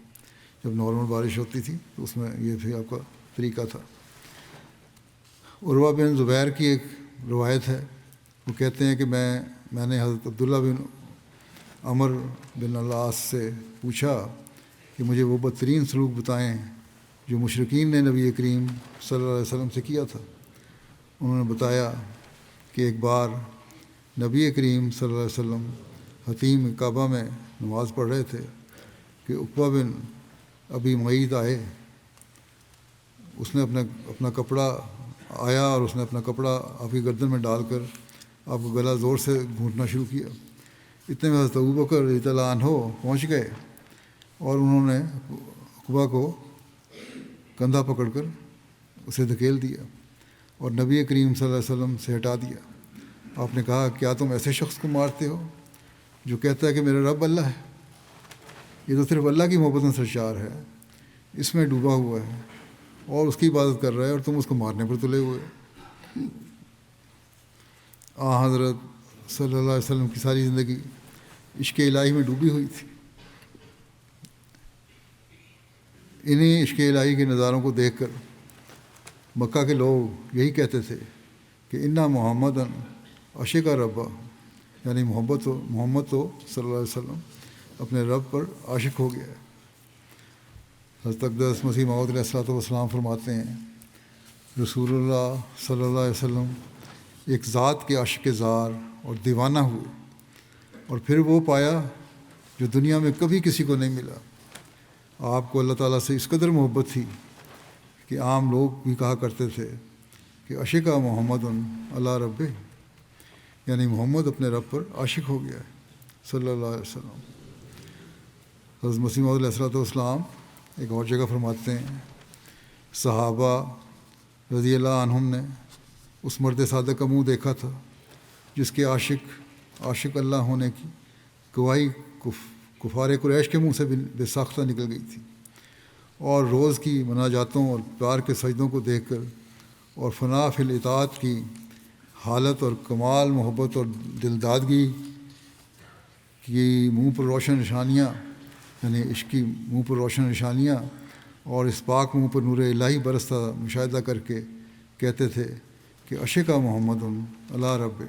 جب نارمل بارش ہوتی تھی تو اس میں یہ بھی آپ کا طریقہ تھا. عروہ بن زبیر کی ایک روایت ہے، وہ کہتے ہیں کہ میں نے حضرت عبداللہ بن عمر بن العاص سے پوچھا کہ مجھے وہ بدترین سلوک بتائیں جو مشرکین نے نبی کریم صلی اللہ علیہ وسلم سے کیا تھا. انہوں نے بتایا کہ ایک بار نبی کریم صلی اللہ علیہ وسلم حتیم کعبہ میں نماز پڑھ رہے تھے کہ عقبہ بن ابی معیط آئے. اس نے اپنا کپڑا آیا اور اس نے اپنا کپڑا آپ کی گردن میں ڈال کر آپ کو گلا زور سے گھونٹنا شروع کیا. اتنے میں حضرت ابوبکر رضی اللہ عنہ پہنچ گئے اور انہوں نے عقبہ کو کندھا پکڑ کر اسے دھکیل دیا اور نبی کریم صلی اللہ علیہ وسلم سے ہٹا دیا. آپ نے کہا کیا تم ایسے شخص کو مارتے ہو جو کہتا ہے کہ میرا رب اللہ ہے؟ یہ تو صرف اللہ کی محبت میں سرشار ہے، اس میں ڈوبا ہوا ہے اور اس کی عبادت کر رہا ہے اور تم اس کو مارنے پر تلے ہوئے. حضرت صلی اللہ علیہ وسلم کی ساری زندگی عشق الہی میں ڈوبی ہوئی تھی. انہی عشق الہی کے نظاروں کو دیکھ کر مکہ کے لوگ یہی کہتے تھے کہ انا محمد عشق ربا، یعنی محمد تو صلی اللہ علیہ وسلم اپنے رب پر عاشق ہو گیا ہے. حضرت اقدس مسیح موعود علیہ الصلوۃ والسلام فرماتے ہیں رسول اللہ صلی اللہ علیہ وسلم ایک ذات کے عاشق زار اور دیوانہ ہوئے، اور پھر وہ پایا جو دنیا میں کبھی کسی کو نہیں ملا۔ آپ کو اللہ تعالیٰ سے اس قدر محبت تھی کہ عام لوگ بھی کہا کرتے تھے کہ عشقہ محمد اللہ رب، یعنی محمد اپنے رب پر عاشق ہو گیا ہے صلی اللہ علیہ وسلم۔ حضرت مسیح موعود علیہ السلام ایک اور جگہ فرماتے ہیں، صحابہ رضی اللہ عنہم نے اس مرد صادق کا منہ دیکھا تھا جس کے عاشق اللہ ہونے کی گواہی کفار قریش کے منہ سے بے ساختہ نکل گئی تھی، اور روز کی مناجاتوں اور پیار کے سجدوں کو دیکھ کر اور فنا فی الاطاعت کی حالت اور کمال محبت اور دلدادگی کی منہ پر روشن نشانیاں، یعنی عشق کی منہ پر روشن نشانیاں اور اس پاک منہ پر نور الہی برستا مشاہدہ کر کے کہتے تھے کہ عشقہ محمد اللہ رب،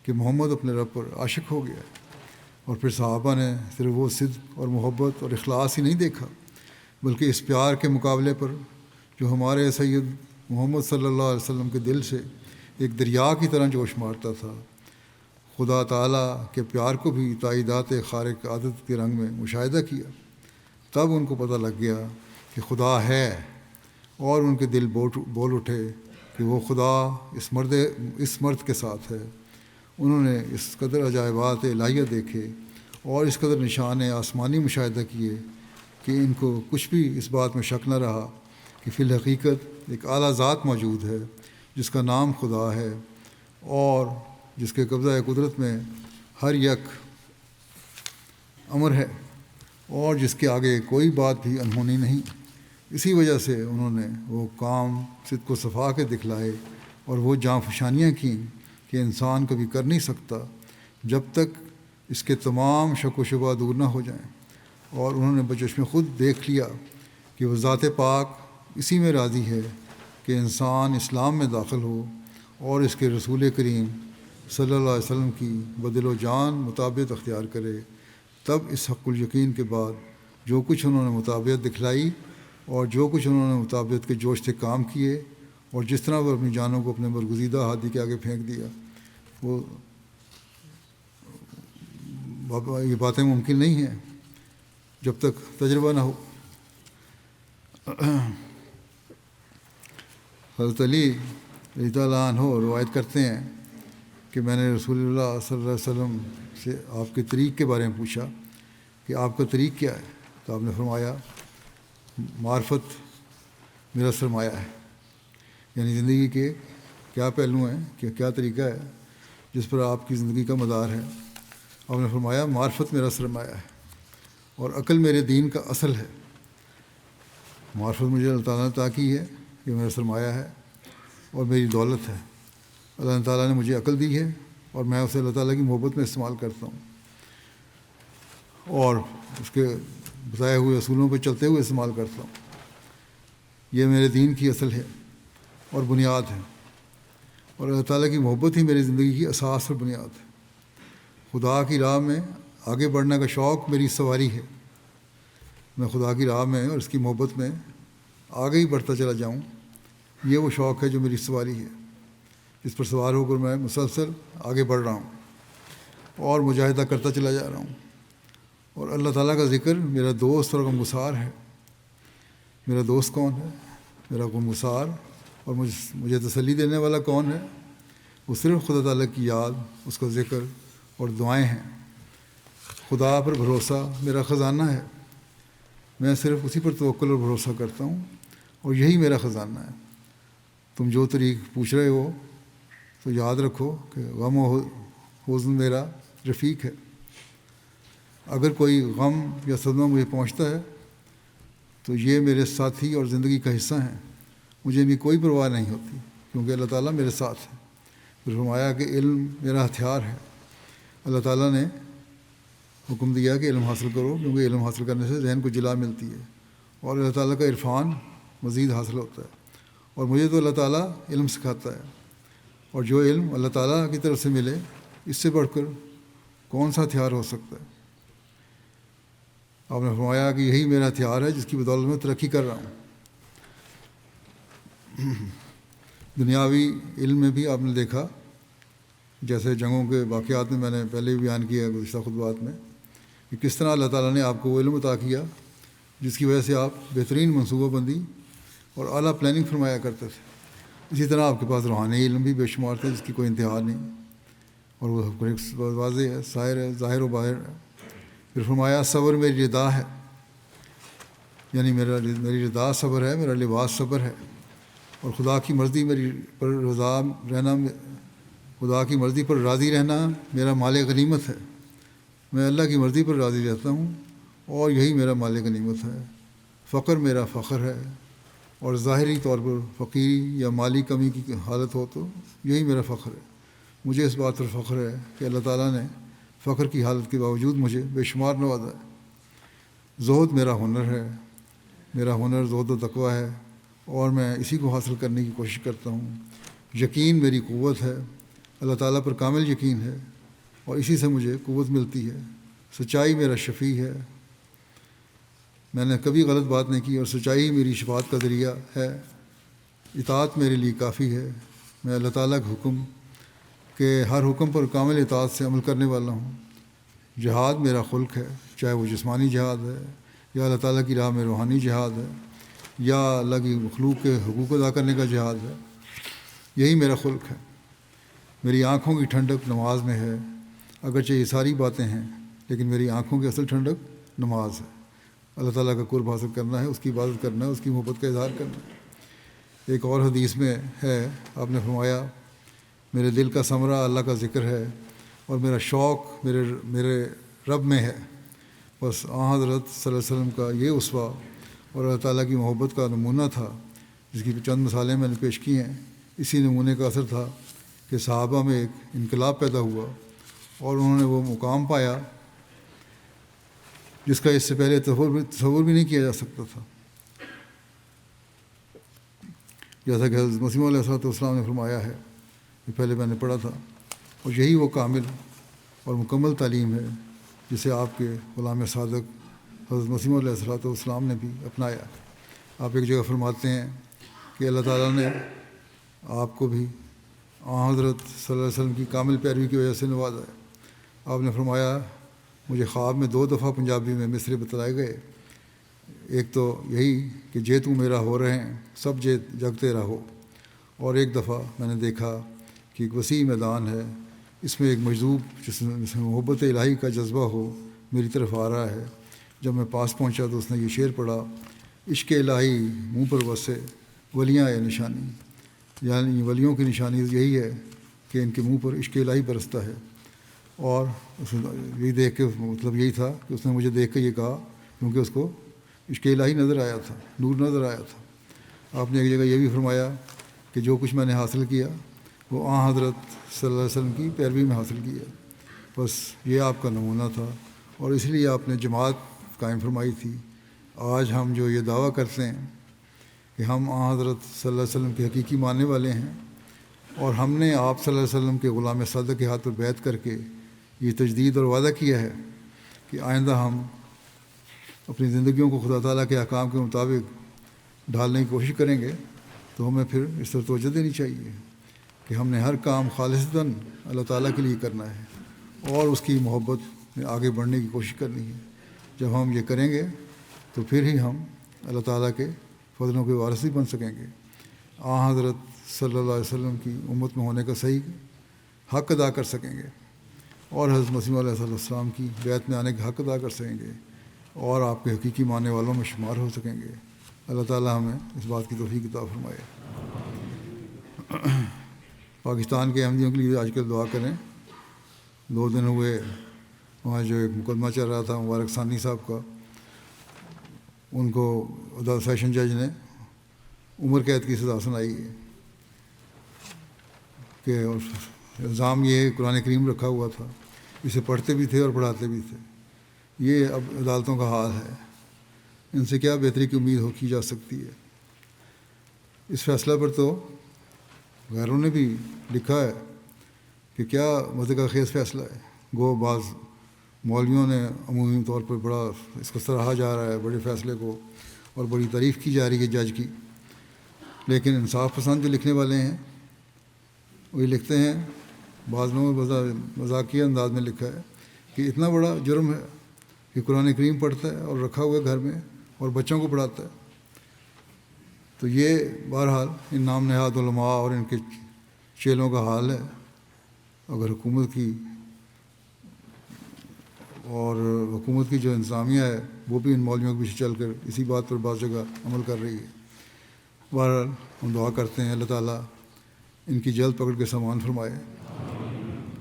کہ محمد اپنے رب پر عاشق ہو گیا ہے۔ اور پھر صحابہ نے صرف وہ صدق اور محبت اور اخلاص ہی نہیں دیکھا، بلکہ اس پیار کے مقابلے پر جو ہمارے سید محمد صلی اللہ علیہ وسلم کے دل سے ایک دریا کی طرح جوش مارتا تھا، خدا تعالیٰ کے پیار کو بھی تائیدات خارق عادت کے رنگ میں مشاہدہ کیا۔ تب ان کو پتہ لگ گیا کہ خدا ہے، اور ان کے دل بول اٹھے کہ وہ خدا اس مرد کے ساتھ ہے۔ انہوں نے اس قدر عجائبات الہیہ دیکھے اور اس قدر نشان آسمانی مشاہدہ کیے کہ ان کو کچھ بھی اس بات میں شک نہ رہا کہ فی الحقیقت ایک اعلیٰ ذات موجود ہے جس کا نام خدا ہے، اور جس کے قبضہ قدرت میں ہر یک امر ہے، اور جس کے آگے کوئی بات بھی انہونی نہیں۔ اسی وجہ سے انہوں نے وہ کام صدق و صفا کے دکھلائے اور وہ جاں فشانیاں کیں کہ انسان کبھی کر نہیں سکتا جب تک اس کے تمام شک و شبہ دور نہ ہو جائیں۔ اور انہوں نے بچشم خود دیکھ لیا کہ وہ ذات پاک اسی میں راضی ہے کہ انسان اسلام میں داخل ہو اور اس کے رسول کریم صلی اللہ علیہ وسلم کی بدل و جان مطابقت اختیار کرے۔ تب اس حق الیقین کے بعد جو کچھ انہوں نے مطابقت دکھلائی اور جو کچھ انہوں نے مطابقت کے جوش سے کام کیے، اور جس طرح وہ اپنی جانوں کو اپنے برگزیدہ ہادی کے آگے پھینک دیا، یہ باتیں ممکن نہیں ہیں جب تک تجربہ نہ ہو۔ حضرت علی رضی اللہ عنہ روایت کرتے ہیں کہ میں نے رسول اللہ صلی اللہ علیہ وسلم سے آپ کے طریق کے بارے میں پوچھا کہ آپ کا طریق کیا ہے، تو آپ نے فرمایا معرفت میرا سرمایہ ہے، یعنی زندگی کے کیا پہلو ہیں، کہ کیا طریقہ ہے جس پر آپ کی زندگی کا مدار ہے۔ آپ نے فرمایا معرفت میرا سرمایہ ہے اور عقل میرے دین کا اصل ہے۔ معرفت مجھے اللہ تعالیٰ نے عطا کی ہے، یہ میرا سرمایہ ہے اور میری دولت ہے۔ اللہ تعالیٰ نے مجھے عقل دی ہے اور میں اسے اللہ تعالیٰ کی محبت میں استعمال کرتا ہوں اور اس کے بتائے ہوئے اصولوں پہ چلتے ہوئے استعمال کرتا ہوں۔ یہ میرے دین کی اصل ہے اور بنیاد ہے، اور اللہ تعالیٰ کی محبت ہی میری زندگی کی اساس اور بنیاد ہے۔ خدا کی راہ میں آگے بڑھنے کا شوق میری سواری ہے۔ میں خدا کی راہ میں اور اس کی محبت میں آگے ہی بڑھتا چلا جاؤں، یہ وہ شوق ہے جو میری سواری ہے، جس پر سوار ہو کر میں مسلسل آگے بڑھ رہا ہوں اور مجاہدہ کرتا چلا جا رہا ہوں۔ اور اللہ تعالیٰ کا ذکر میرا دوست اور غمگسار ہے۔ میرا دوست کون ہے؟ میرا غمگسار اور مجھے تسلی دینے والا کون ہے؟ وہ صرف خدا تعالیٰ کی یاد، اس کا ذکر اور دعائیں ہیں۔ خدا پر بھروسہ میرا خزانہ ہے، میں صرف اسی پر توکل اور بھروسہ کرتا ہوں، اور یہی میرا خزانہ ہے۔ تم جو طریق پوچھ رہے ہو تو یاد رکھو کہ غم و حزن میرا رفیق ہے۔ اگر کوئی غم یا صدمہ مجھے پہنچتا ہے تو یہ میرے ساتھی اور زندگی کا حصہ ہیں، مجھے بھی کوئی پرواہ نہیں ہوتی کیونکہ اللہ تعالیٰ میرے ساتھ ہے۔ پھر فرمایا کہ علم میرا ہتھیار ہے۔ اللہ تعالیٰ نے حکم دیا کہ علم حاصل کرو، کیونکہ علم حاصل کرنے سے ذہن کو جلا ملتی ہے اور اللہ تعالیٰ کا عرفان مزید حاصل ہوتا ہے، اور مجھے تو اللہ تعالیٰ علم سکھاتا ہے، اور جو علم اللہ تعالیٰ کی طرف سے ملے اس سے بڑھ کر کون سا ہتھیار ہو سکتا ہے۔ آپ نے فرمایا کہ یہی میرا ہتھیار ہے جس کی بدولت میں ترقی کر رہا ہوں۔ دنیاوی علم میں بھی آپ نے دیکھا، جیسے جنگوں کے واقعات میں نے پہلے بھی بیان کیا ہے گزشتہ خطبات میں، کہ کس طرح اللہ تعالیٰ نے آپ کو وہ علم عطا کیا جس کی وجہ سے آپ بہترین منصوبہ بندی اور اعلیٰ پلاننگ فرمایا کرتے تھے۔ اسی طرح آپ کے پاس روحانی علم بھی بے شمار تھے جس کی کوئی انتہا نہیں، اور وہ واضح ہے، ظاہر و باہر ہے۔ پھر فرمایا صبر میری رضا ہے، یعنی میری رضا صبر ہے، میرا لباس صبر ہے، اور خدا کی مرضی میری پر رضا رہنا، خدا کی مرضی پر راضی رہنا میرا مال غنیمت ہے۔ میں اللہ کی مرضی پر راضی رہتا ہوں اور یہی میرا مال غنیمت ہے۔ فقر میرا فخر ہے، اور ظاہری طور پر فقیری یا مالی کمی کی حالت ہو تو یہی میرا فخر ہے۔ مجھے اس بات پر فخر ہے کہ اللہ تعالیٰ نے فخر کی حالت کے باوجود مجھے بے شمار نوازا ہے۔ زہد میرا ہنر ہے، میرا ہنر زہد و تقویٰ ہے، اور میں اسی کو حاصل کرنے کی کوشش کرتا ہوں۔ یقین میری قوت ہے، اللہ تعالیٰ پر کامل یقین ہے، اور اسی سے مجھے قوت ملتی ہے۔ سچائی میرا شفیع ہے، میں نے کبھی غلط بات نہیں کی، اور سچائی ہی میری شفاعت کا ذریعہ ہے۔ اطاعت میرے لیے کافی ہے، میں اللہ تعالیٰ کے حکم کے ہر حکم پر کامل اطاعت سے عمل کرنے والا ہوں۔ جہاد میرا خلق ہے، چاہے وہ جسمانی جہاد ہے یا اللہ تعالیٰ کی راہ میں روحانی جہاد ہے یا اللہ کی مخلوق کے حقوق ادا کرنے کا جہاد ہے، یہی میرا خلق ہے۔ میری آنکھوں کی ٹھنڈک نماز میں ہے، اگرچہ یہ ساری باتیں ہیں لیکن میری آنکھوں کی اصل ٹھنڈک نماز ہے۔ اللہ تعالیٰ کا قرب حاصل کرنا ہے، اس کی عبادت کرنا ہے، اس کی محبت کا اظہار کرنا ہے۔ ایک اور حدیث میں ہے، آپ نے فرمایا میرے دل کا ثمرہ اللہ کا ذکر ہے، اور میرا شوق میرے رب میں ہے۔ بس حضرت صلی اللہ علیہ وسلم کا یہ اسوہ اور اللہ تعالیٰ کی محبت کا نمونہ تھا، جس کی چند مثالیں میں نے پیش کی ہیں۔ اسی نمونے کا اثر تھا کہ صحابہ میں ایک انقلاب پیدا ہوا اور انہوں نے وہ مقام پایا جس کا اس سے پہلے تصور بھی نہیں کیا جا سکتا تھا۔ جیسا کہ حضرت مسیح علیہ السلام نے فرمایا ہے، یہ پہلے میں نے پڑھا تھا، اور یہی وہ کامل اور مکمل تعلیم ہے جسے آپ کے غلام صادق حضرت مسیح علیہ السلام نے بھی اپنایا۔ آپ ایک جگہ فرماتے ہیں کہ اللہ تعالیٰ نے آپ کو بھی حضرت صلی اللہ علیہ وسلم کی کامل پیروی کی وجہ سے نوازا ہے۔ آپ نے فرمایا مجھے خواب میں 2 دفعہ پنجابی میں مصرے بتلائے گئے، ایک تو یہی کہ جے تو میرا ہو رہے ہیں سب جگ تیرا ہو، اور ایک دفعہ میں نے دیکھا کہ ایک وسیع میدان ہے، اس میں ایک مجذوب جس میں محبت الہی کا جذبہ ہو میری طرف آ رہا ہے۔ جب میں پاس پہنچا تو اس نے یہ شعر پڑھا، عشق الہی منہ پر وسے ولیاں یہ نشانی، یعنی ولیوں کی نشانی یہی ہے کہ ان کے منہ پر عشق الہی برستا ہے۔ اور یہ دیکھ کے مطلب یہی تھا کہ اس نے مجھے دیکھ کے یہ کہا کیونکہ اس کو عشق الہی نظر آیا تھا، نور نظر آیا تھا۔ آپ نے ایک جگہ یہ بھی فرمایا کہ جو کچھ میں نے حاصل کیا وہ حضرت صلی اللہ علیہ وسلم کی پیروی میں حاصل کیا، بس یہ آپ کا نمونہ تھا، اور اس لیے آپ نے جماعت قائم فرمائی تھی۔ آج ہم جو یہ دعویٰ کرتے ہیں کہ ہم حضرت صلی اللہ علیہ وسلم کے حقیقی ماننے والے ہیں، اور ہم نے آپ صلی اللہ علیہ وسلم کے غلام صادق کے ہاتھ پر بیعت کر کے یہ تجدید اور وعدہ کیا ہے کہ آئندہ ہم اپنی زندگیوں کو خدا تعالیٰ کے احکام کے مطابق ڈھالنے کی کوشش کریں گے، تو ہمیں پھر اس طرح توجہ دینی چاہیے کہ ہم نے ہر کام خالصتاً اللہ تعالیٰ کے لیے کرنا ہے اور اس کی محبت میں آگے بڑھنے کی کوشش کرنی ہے۔ جب ہم یہ کریں گے تو پھر ہی ہم اللہ تعالیٰ کے فضلوں کے وارث بھی بن سکیں گے، حضرت صلی اللہ علیہ وسلم کی امت میں ہونے کا صحیح حق ادا کر سکیں گے، اور حضرت مسیح علیہ السلام کی بیعت میں آنے کا حق ادا کر سکیں گے، اور آپ کے حقیقی ماننے والوں میں شمار ہو سکیں گے۔ اللہ تعالیٰ ہمیں اس بات کی توفیق عطا فرمائے۔ پاکستان کے احمدیوں کے لیے آج کل دعا کریں۔ 2 دن ہوئے وہاں جو ایک مقدمہ چل رہا تھا مبارک ثانی صاحب کا، ان کو سیشن جج نے عمر قید کی سزا سنائی ہے کہ الزام یہ ہے قرآن کریم رکھا ہوا تھا، اسے پڑھتے بھی تھے اور پڑھاتے بھی تھے۔ یہ اب عدالتوں کا حال ہے، ان سے کیا بہتری کی امید کی جا سکتی ہے۔ اس فیصلہ پر تو غیروں نے بھی لکھا ہے کہ کیا مذہق خیز فیصلہ ہے، گو بعض مولویوں نے عمومی طور پر بڑا اس کو سراہا جا رہا ہے بڑے فیصلے کو، اور بڑی تعریف کی جا رہی ہے جج کی، لیکن انصاف پسند جو لکھنے والے ہیں وہی لکھتے ہیں، بعض لوگوں نے مذاقیہ انداز میں لکھا ہے کہ اتنا بڑا جرم ہے کہ قرآن کریم پڑھتا ہے اور رکھا ہوا ہے گھر میں اور بچوں کو پڑھاتا ہے۔ تو یہ بہرحال ان نام نہاد علماء اور ان کے چیلوں کا حال ہے۔ اگر حکومت کی جو انتظامیہ ہے وہ بھی ان مولویوں کے پیچھے چل کر اسی بات پر بعض جگہ عمل کر رہی ہے۔ بہرحال ہم دعا کرتے ہیں اللہ تعالیٰ ان کی جلد پکڑ کے سامان فرمائے۔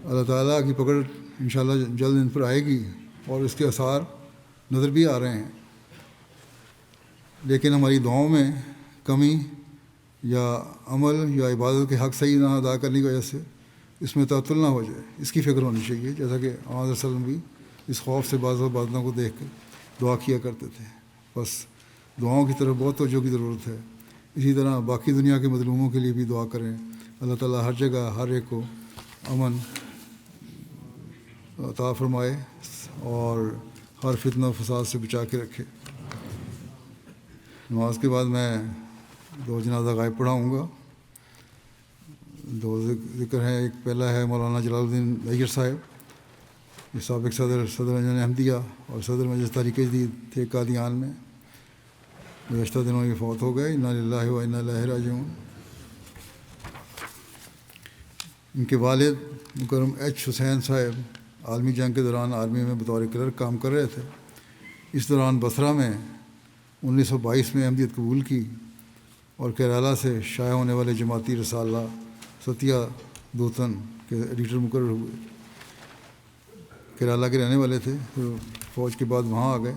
اللہ تعالیٰ کی پکڑ انشاءاللہ جلد ان پر آئے گی اور اس کے آثار نظر بھی آ رہے ہیں، لیکن ہماری دعاؤں میں کمی یا عمل یا عبادت کے حق صحیح نہ ادا کرنے کی وجہ سے اس میں تعطل نہ ہو جائے، اس کی فکر ہونی چاہیے، جیسا کہ آن علیہ وسلم بھی اس خوف سے بعض باتوں کو دیکھ کر دعا کیا کرتے تھے۔ بس دعاؤں کی طرف بہت توجہ کی ضرورت ہے۔ اسی طرح باقی دنیا کے مظلوموں کے لیے بھی دعا کریں، اللہ تعالیٰ ہر جگہ ہر ایک کو امن عطا فرمائے اور ہر فتنہ و فساد سے بچا کے رکھے۔ نماز کے بعد میں 2 جنازہ غائب پڑھاؤں گا۔ 2 ذکر ہیں، ایک پہلا ہے مولانا جلال الدین نیر صاحب، یہ سابق صدر انجمن احمدیہ اور صدر مجلس تحریک جدید تھے قادیان میں۔ گزشتہ دنوں یہ فوت ہو گئے، انا للہ و انا الیہ راجعون۔ ان کے والد مکرم ایچ حسین صاحب عالمی جنگ کے دوران آرمی میں بطور کلرک کام کر رہے تھے۔ اس دوران بصرہ میں 1922 میں احمدیت قبول کی اور کیرالہ سے شائع ہونے والے جماعتی رسالہ ستیہ دوتن کے ایڈیٹر مقرر ہوئے۔ کیرالہ کے رہنے والے تھے، پھر فوج کے بعد وہاں آ گئے۔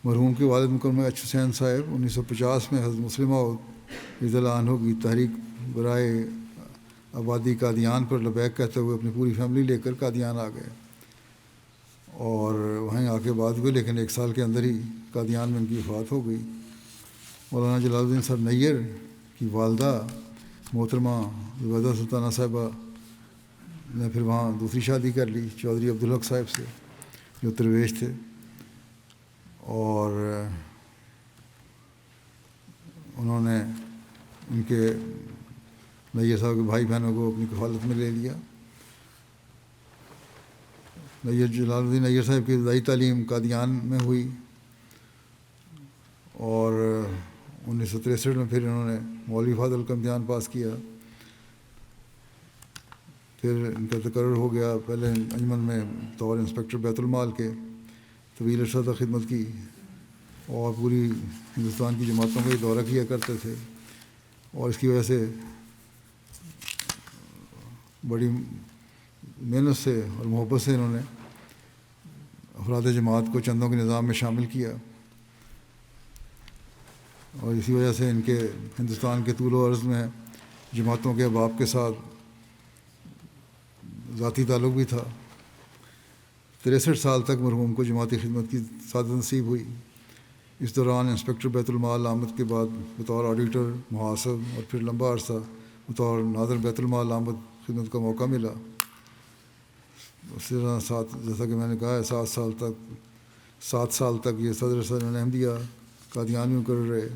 مرحوم کے والد مکرم ایچ حسین صاحب 1950 میں حضرت مسلم موعود رضی اللہ عنہ کی تحریک برائے آبادی قادیان پر لبیک کہتے ہوئے اپنی پوری فیملی لے کر قادیان آ گئے اور وہیں آ کے بعد ہوئے، لیکن 1 سال کے اندر ہی قادیان میں ان کی وفات ہو گئی۔ مولانا جلال الدین صاحب نیر کی والدہ محترمہ زبیدہ سلطانہ صاحبہ نے پھر وہاں دوسری شادی کر لی چودھری عبدالحق صاحب سے جو درویش تھے، اور انہوں نے ان کے نیر صاحب کے بھائی بہنوں کو اپنی کفالت میں لے لیا۔ جلال الدین نیر صاحب کی ابتدائی تعلیم قادیان میں ہوئی اور 1963 میں پھر انہوں نے مولوی فاضل کا امتحان پاس کیا۔ پھر ان کا تقرر ہو گیا پہلے انجمن میں بطور انسپکٹر بیت المال کے، طویل عرصہ تک خدمت کی اور پوری ہندوستان کی جماعتوں کا یہ دورہ کیا کرتے تھے، اور اس کی وجہ سے بڑی محنت سے اور محبت سے انہوں نے افراد جماعت کو چندوں کے نظام میں شامل کیا، اور اسی وجہ سے ان کے ہندوستان کے طول و عرض میں جماعتوں کے احباب کے ساتھ ذاتی تعلق بھی تھا۔ 63 سال تک مرحوم کو جماعتی خدمت کی سعادت نصیب ہوئی۔ اس دوران انسپکٹر بیت المال آمد کے بعد بطور آڈیٹر، محاسب اور پھر لمبا عرصہ بطور ناظر بیت المال آمد خدمت کا موقع ملا۔ اسی طرح جیسا کہ میں نے کہا ہے 7 سال تک یہ صدر احمدیہ قادیان میں مقرر رہے،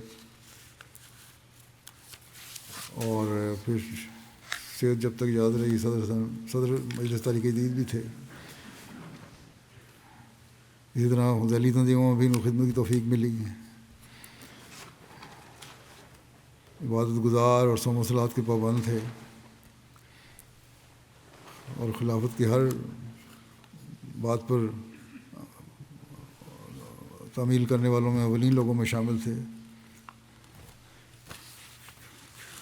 اور پھر صحت جب تک یاد رہی صدر مجلس تحریک جدید بھی تھے۔ اسی طرح ذیلی تنظیموں میں بھی ان کو خدمت کی توفیق ملی۔ عبادت گزار اور صوم و صلات کے پابند تھے، اور خلافت کی ہر بات پر تعمیل کرنے والوں میں اولین لوگوں میں شامل تھے۔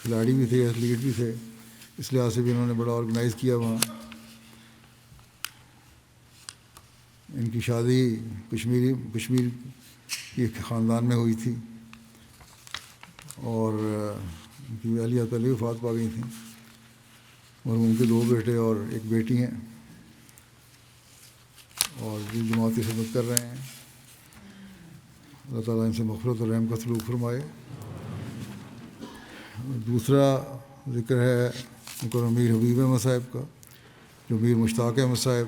کھلاڑی بھی تھے، ایتھلیٹ بھی تھے، اس لحاظ سے بھی انہوں نے بڑا آرگنائز کیا وہاں۔ ان کی شادی کشمیر کے خاندان میں ہوئی تھی، اور ان کی اہلیہ پہلے وفات پا گئی تھیں، اور ان کے 2 بیٹے اور 1 بیٹی ہیں، اور جو جماعتی خدمت کر رہے ہیں۔ اللہ تعالیٰ ان سے مغفرت اور رحم کا سلوک فرمائے۔ دوسرا ذکر ہے مکرم میر حبیب احمد صاحب کا، جو میر مشتاق احمد صاحب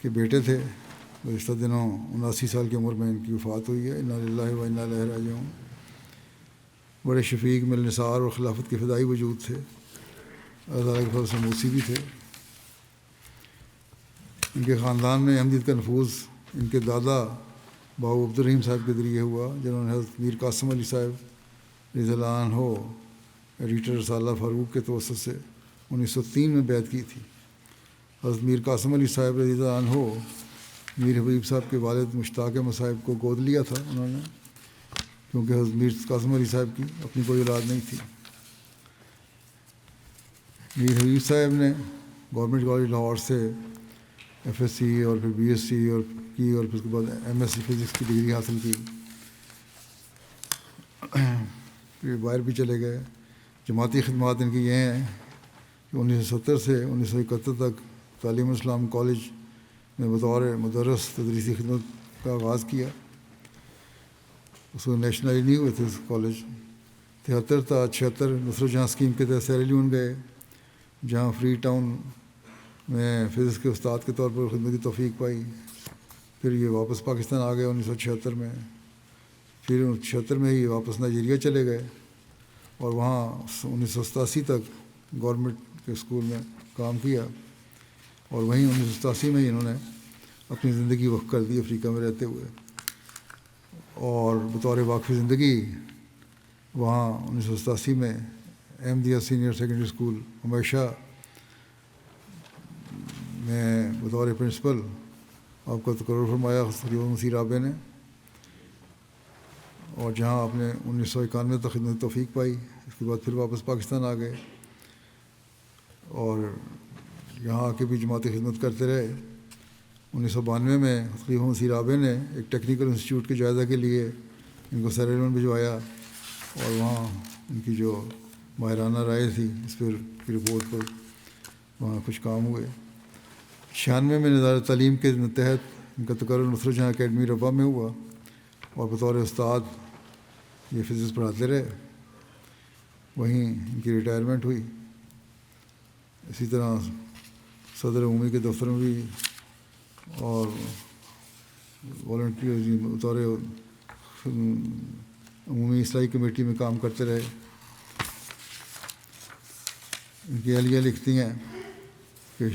کے بیٹے تھے۔ گزشتہ دنوں 79 سال کی عمر میں ان کی وفات ہوئی ہے، انا للہ و انا الیہ راجعون۔ بڑے شفیق ملنسار اور خلافت کے فدائی وجود تھے. اللہ تعالیٰ کے فضل سے موسی بھی تھے. ان کے خاندان میں احمدیت کا نفوذ ان کے دادا بابو عبدالرحیم صاحب کے ذریعے ہوا، جنہوں نے حضرت میر قاسم علی صاحب رضی اللہ عنہ ایڈیٹر رسالہ فاروق کے توسط سے 1903 میں بیعت کی تھی. حضرت میر قاسم علی صاحب رضی اللہ عنہ میر حبیب صاحب کے والد مشتاق مصاحب کو گود لیا تھا انہوں نے، کیونکہ حضرت میر قاسم علی صاحب کی اپنی کوئی اولاد نہیں تھی. میر حبیب صاحب نے گورنمنٹ کالج لاہور سے ایف ایس سی اور پھر بی ایس سی اور پھر اس کے بعد ایم ایس سی فزکس کی ڈگری حاصل کی. پھر باہر بھی چلے گئے. جماعتی خدمات ان کی یہ ہیں کہ 1970 سے 1971 تک تعلیم اسلام کالج میں بطور مدرس تدریسی خدمت کا آغاز کیا. اس کو نیشنلائی نہیں ہوئے تھے اس کالج. 73 تا 76 نصرت جہاں اسکیم کے تحت سیری لیون گئے، جہاں فری ٹاؤن میں فزکس کے استاد کے طور پر خدمت کی توفیق پائی. پھر یہ واپس پاکستان آ گئے 1976 میں. پھر 76 میں ہی واپس نائجیریا چلے گئے اور وہاں 1987 تک گورنمنٹ کے اسکول میں کام کیا، اور وہیں 1987 میں ہی انہوں نے اپنی زندگی وقف کر دی افریقہ میں رہتے ہوئے. اور بطور واقفی زندگی وہاں 1987 میں احمدیہ سینئر سیکنڈری اسکول ہمیشہ میں بطور پرنسپل آپ کا تقرر فرمایا تقریباً مسیح رابع نے، اور جہاں آپ نے 1991 تک خدمت توفیق پائی. اس کے بعد پھر واپس پاکستان آ گئے اور یہاں آ کے بھی جماعتی خدمت کرتے رہے. 1992 میں خلیفہ مسیح رابع نے ایک ٹیکنیکل انسٹیٹیوٹ کے جائزہ کے لیے ان کو سیری لیون بھجوایا، اور وہاں ان کی جو ماہرانہ رائے تھی اس پر کی رپورٹ پر وہاں کچھ کام ہوئے. 96 میں نظام تعلیم کے تحت ان کا تقرر نصرت جہاں اکیڈمی ربا میں ہوا، اور بطور استاد یہ فزکس پڑھاتے رہے. وہیں ان کی ریٹائرمنٹ ہوئی. اسی طرح صدر عمومی کے دفتر میں بھی اور والنٹیئر بطور عمومی اصلاحی کمیٹی میں کام کرتے رہے. ان کی اہلیہ لکھتی ہیں کہ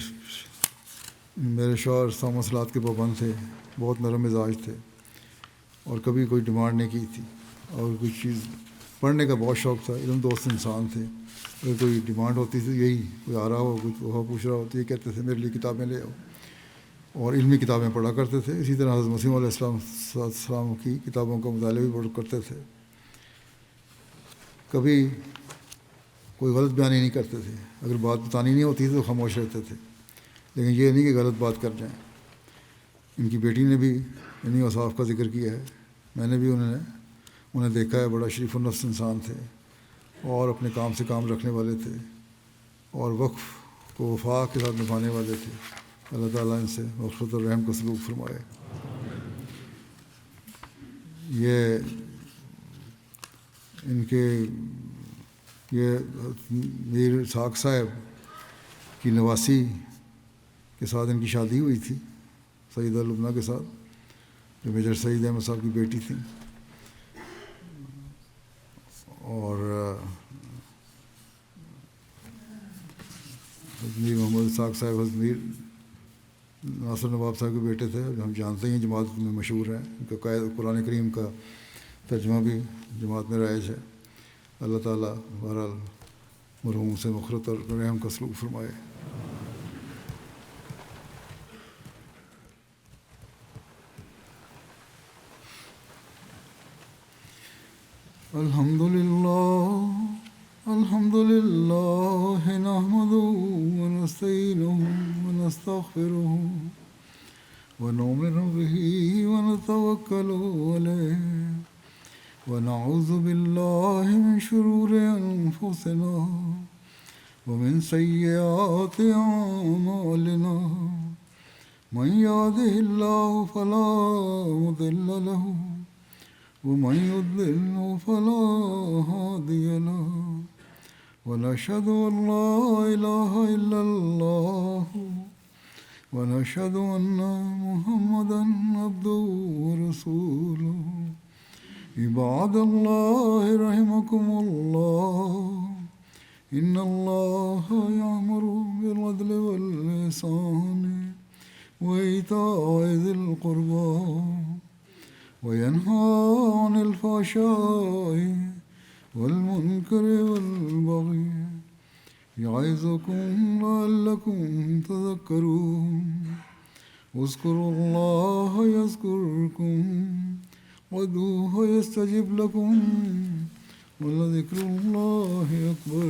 میرے شوہر سام مسلات کے پابند تھے، بہت نرم مزاج تھے اور کبھی کوئی ڈیمانڈ نہیں کی تھی، اور کوئی چیز پڑھنے کا بہت شوق تھا. علم دوست انسان تھے. اگر کوئی ڈیمانڈ ہوتی تھی، یہی کوئی آ رہا ہو کچھ وہ پوچھ رہا ہو تو یہ کہتے تھے میرے لیے کتابیں لے آؤ، اور علمی کتابیں پڑھا کرتے تھے. اسی طرح حضرت مسیح علیہ السلام کی کتابوں کا مطالعہ بھی پڑھ کرتے تھے. کبھی کوئی غلط بیانی نہیں کرتے تھے. اگر بات بتانی نہیں ہوتی تھی تو خاموش رہتے تھے، لیکن یہ نہیں کہ غلط بات کر جائیں. ان کی بیٹی نے بھی انہی اوصاف کا ذکر کیا ہے. میں نے بھی انہیں دیکھا ہے. بڑا شریف النفس انسان تھے اور اپنے کام سے کام رکھنے والے تھے اور وقف کو وفا کے ساتھ نبھانے والے تھے. اللہ تعالیٰ ان سے مغفرت اور رحم کا سلوک فرمائے. یہ ان کے یہ میر اسحاق صاحب کی نواسی کے ساتھ ان کی شادی ہوئی تھی، سیدہ لبنہ کے ساتھ، جو میجر سعید احمد صاحب کی بیٹی تھیں. اور حضرت میر محمد اسحاق صاحب حضرت میر ناصر نواب صاحب کے بیٹے تھے. ہم جانتے ہیں جماعت میں مشہور ہیں. ان کا قرآن کریم کا ترجمہ بھی جماعت میں رائج ہے. اللہ تعالیٰ بہرحال مرحوم سے مغفرت اور رحم کا سلوک فرمائے. الحمد للہ نحمده ونستعینه ونستغفره ونؤمن به ونتوکل علیہ ونعوذ باللہ من شرور انفسنا ومن سیئات اعمالنا من يهده الله فلا مضل له ومن يضلل فلا هادي له ونشهد أن لا إله إلا الله ونشهد أن محمدا عبده ورسوله عباد الله رحمكم الله إن الله يأمر بالعدل والإحسان وإيتاء ذي القربى وينهى عن الفحشاء والمنكر والبغي يعظكم لعلكم تذكرون اذكروا الله يذكركم وادعوه يستجب لكم ولذكر الله أكبر